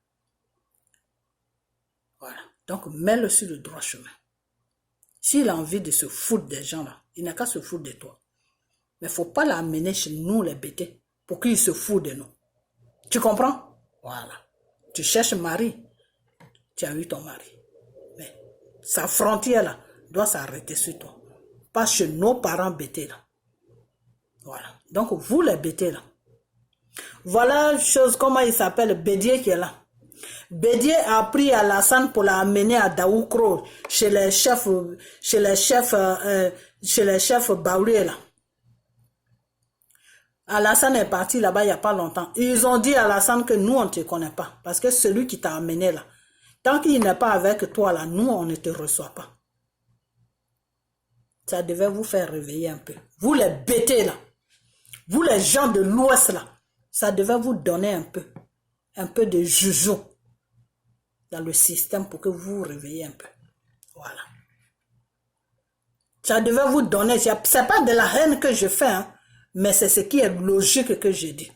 Voilà. Donc, mets-le sur le droit chemin. S'il a envie de se foutre des gens, là, il n'a qu'à se foutre de toi. Mais il ne faut pas l'amener chez nous, les bêtés, pour qu'il se foute de nous. Tu comprends? Voilà. Tu cherches mari. Tu as eu ton mari. Mais sa frontière, là, doit s'arrêter sur toi. Pas chez nos parents bêtés là. Voilà. Donc vous les bêtés là. Voilà chose, comment il s'appelle, Bédier qui est là. Bédier a pris Alassane pour l'amener à Daoukro, chez les chefs Baoulé là. Alassane est parti là-bas il n'y a pas longtemps. Ils ont dit à Alassane que nous on ne te connaît pas. Parce que celui qui t'a amené là, tant qu'il n'est pas avec toi là, nous on ne te reçoit pas. Ça devait vous faire réveiller un peu. Vous les bêtés là, vous les gens de l'Ouest là, ça devait vous donner un peu de joujou dans le système pour que vous vous réveillez un peu. Voilà. Ça devait vous donner, c'est pas de la haine que je fais, hein, mais c'est ce qui est logique que je dis.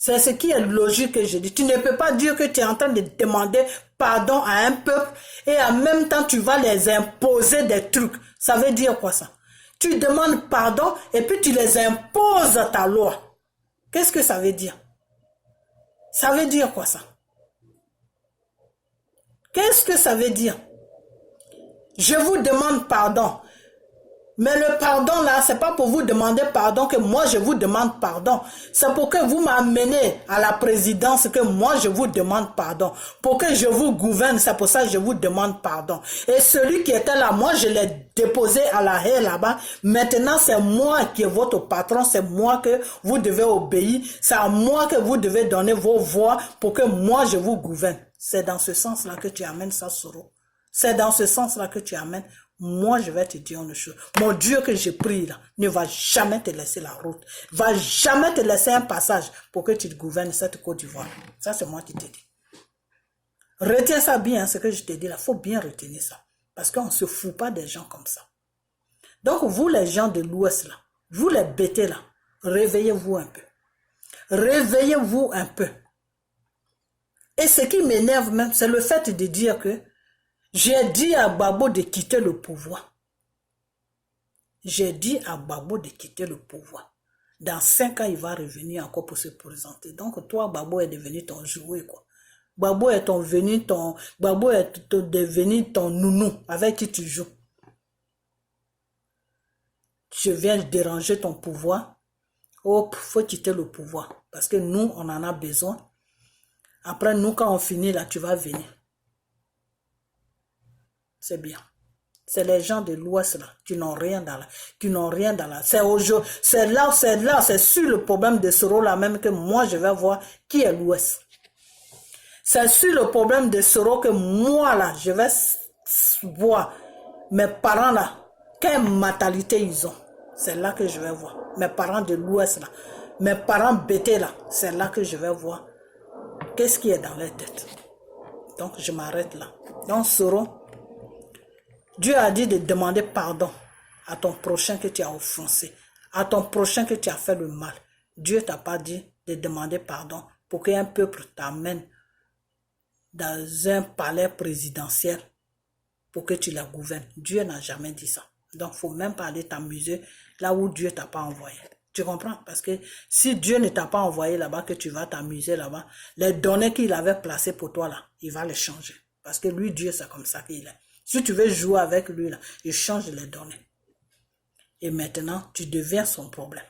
C'est ce qui est logique que je dis. Tu ne peux pas dire que tu es en train de demander pardon à un peuple et en même temps tu vas les imposer des trucs. Ça veut dire quoi ça? Tu demandes pardon et puis tu les imposes à ta loi. Qu'est-ce que ça veut dire? Ça veut dire quoi ça? Qu'est-ce que ça veut dire? Je vous demande pardon. Mais le pardon là, c'est pas pour vous demander pardon que moi je vous demande pardon. C'est pour que vous m'amenez à la présidence que moi je vous demande pardon. Pour que je vous gouverne, c'est pour ça que je vous demande pardon. Et celui qui était là, moi je l'ai déposé à la haie là-bas. Maintenant c'est moi qui est votre patron, c'est moi que vous devez obéir. C'est à moi que vous devez donner vos voix pour que moi je vous gouverne. C'est dans ce sens-là que tu amènes ça, Soro. C'est dans ce sens-là que tu amènes. Moi, je vais te dire une chose. Mon Dieu que j'ai pris là, ne va jamais te laisser la route. Va jamais te laisser un passage pour que tu gouvernes cette Côte d'Ivoire. Ça, c'est moi qui te dis. Retiens ça bien, ce que je te dis là. Il faut bien retenir ça. Parce qu'on ne se fout pas des gens comme ça. Donc, vous les gens de l'Ouest là, vous les bêtés là, réveillez-vous un peu. Réveillez-vous un peu. Et ce qui m'énerve même, c'est le fait de dire que j'ai dit à Gbagbo de quitter le pouvoir. J'ai dit à Gbagbo de quitter le pouvoir. Dans 5 ans, il va revenir encore pour se présenter. Donc, toi, Gbagbo est devenu ton jouet, quoi. Gbagbo est devenu ton nounou avec qui tu joues. Je viens déranger ton pouvoir. Oh, faut quitter le pouvoir. Parce que nous, on en a besoin. Après, nous, quand on finit là, tu vas venir. C'est bien. C'est les gens de l'Ouest là, qui n'ont rien dans la, c'est là, c'est sur le problème de Soro là même que moi je vais voir qui est l'Ouest. C'est sur le problème de Soro que moi là, je vais voir mes parents là, quelle mentalité ils ont. C'est là que je vais voir. Mes parents de l'Ouest là, mes parents bêtés là, c'est là que je vais voir qu'est-ce qui est dans leur tête. Donc je m'arrête là. Donc Soro, Dieu a dit de demander pardon à ton prochain que tu as offensé, à ton prochain que tu as fait le mal. Dieu t'a pas dit de demander pardon pour qu'un peuple t'amène dans un palais présidentiel pour que tu la gouvernes. Dieu n'a jamais dit ça. Donc, il ne faut même pas aller t'amuser là où Dieu ne t'a pas envoyé. Tu comprends? Parce que si Dieu ne t'a pas envoyé là-bas, que tu vas t'amuser là-bas, les données qu'il avait placées pour toi là, il va les changer. Parce que lui, Dieu, c'est comme ça qu'il est. Si tu veux jouer avec lui, là, il change les données. Et maintenant, tu deviens son problème.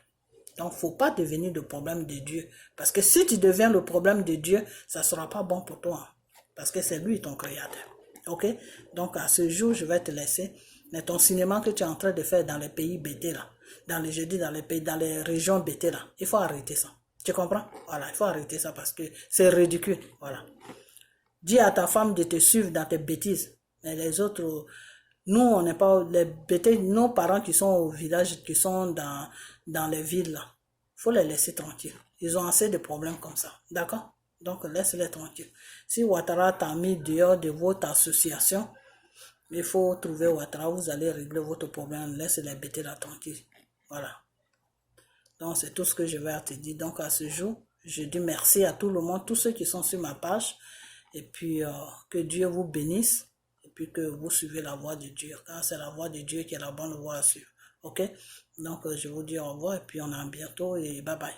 Donc, il ne faut pas devenir le problème de Dieu. Parce que si tu deviens le problème de Dieu, ça ne sera pas bon pour toi. Parce que c'est lui ton créateur. Ok? Donc, à ce jour, je vais te laisser. Mais ton cinéma que tu es en train de faire dans les pays bêtés là, dans les régions bêtées là, il faut arrêter ça. Tu comprends? Voilà, il faut arrêter ça parce que c'est ridicule. Voilà. Dis à ta femme de te suivre dans tes bêtises. Mais les autres, nous, on n'est pas les bêtises, nos parents qui sont au village, qui sont dans les villes là, il faut les laisser tranquilles. Ils ont assez de problèmes comme ça. D'accord? Donc, laisse-les tranquilles. Si Ouattara t'a mis dehors de votre association, il faut trouver Ouattara, vous allez régler votre problème. Laisse les bêtises là tranquilles. Voilà. Donc, c'est tout ce que je vais te dire. Donc, à ce jour, je dis merci à tout le monde, tous ceux qui sont sur ma page. Et puis, que Dieu vous bénisse. Et puis, que vous suivez la voie de Dieu. Car c'est la voie de Dieu qui est la bonne voie à suivre. Ok? Donc, je vous dis au revoir. Et puis, on a bientôt. Et bye bye.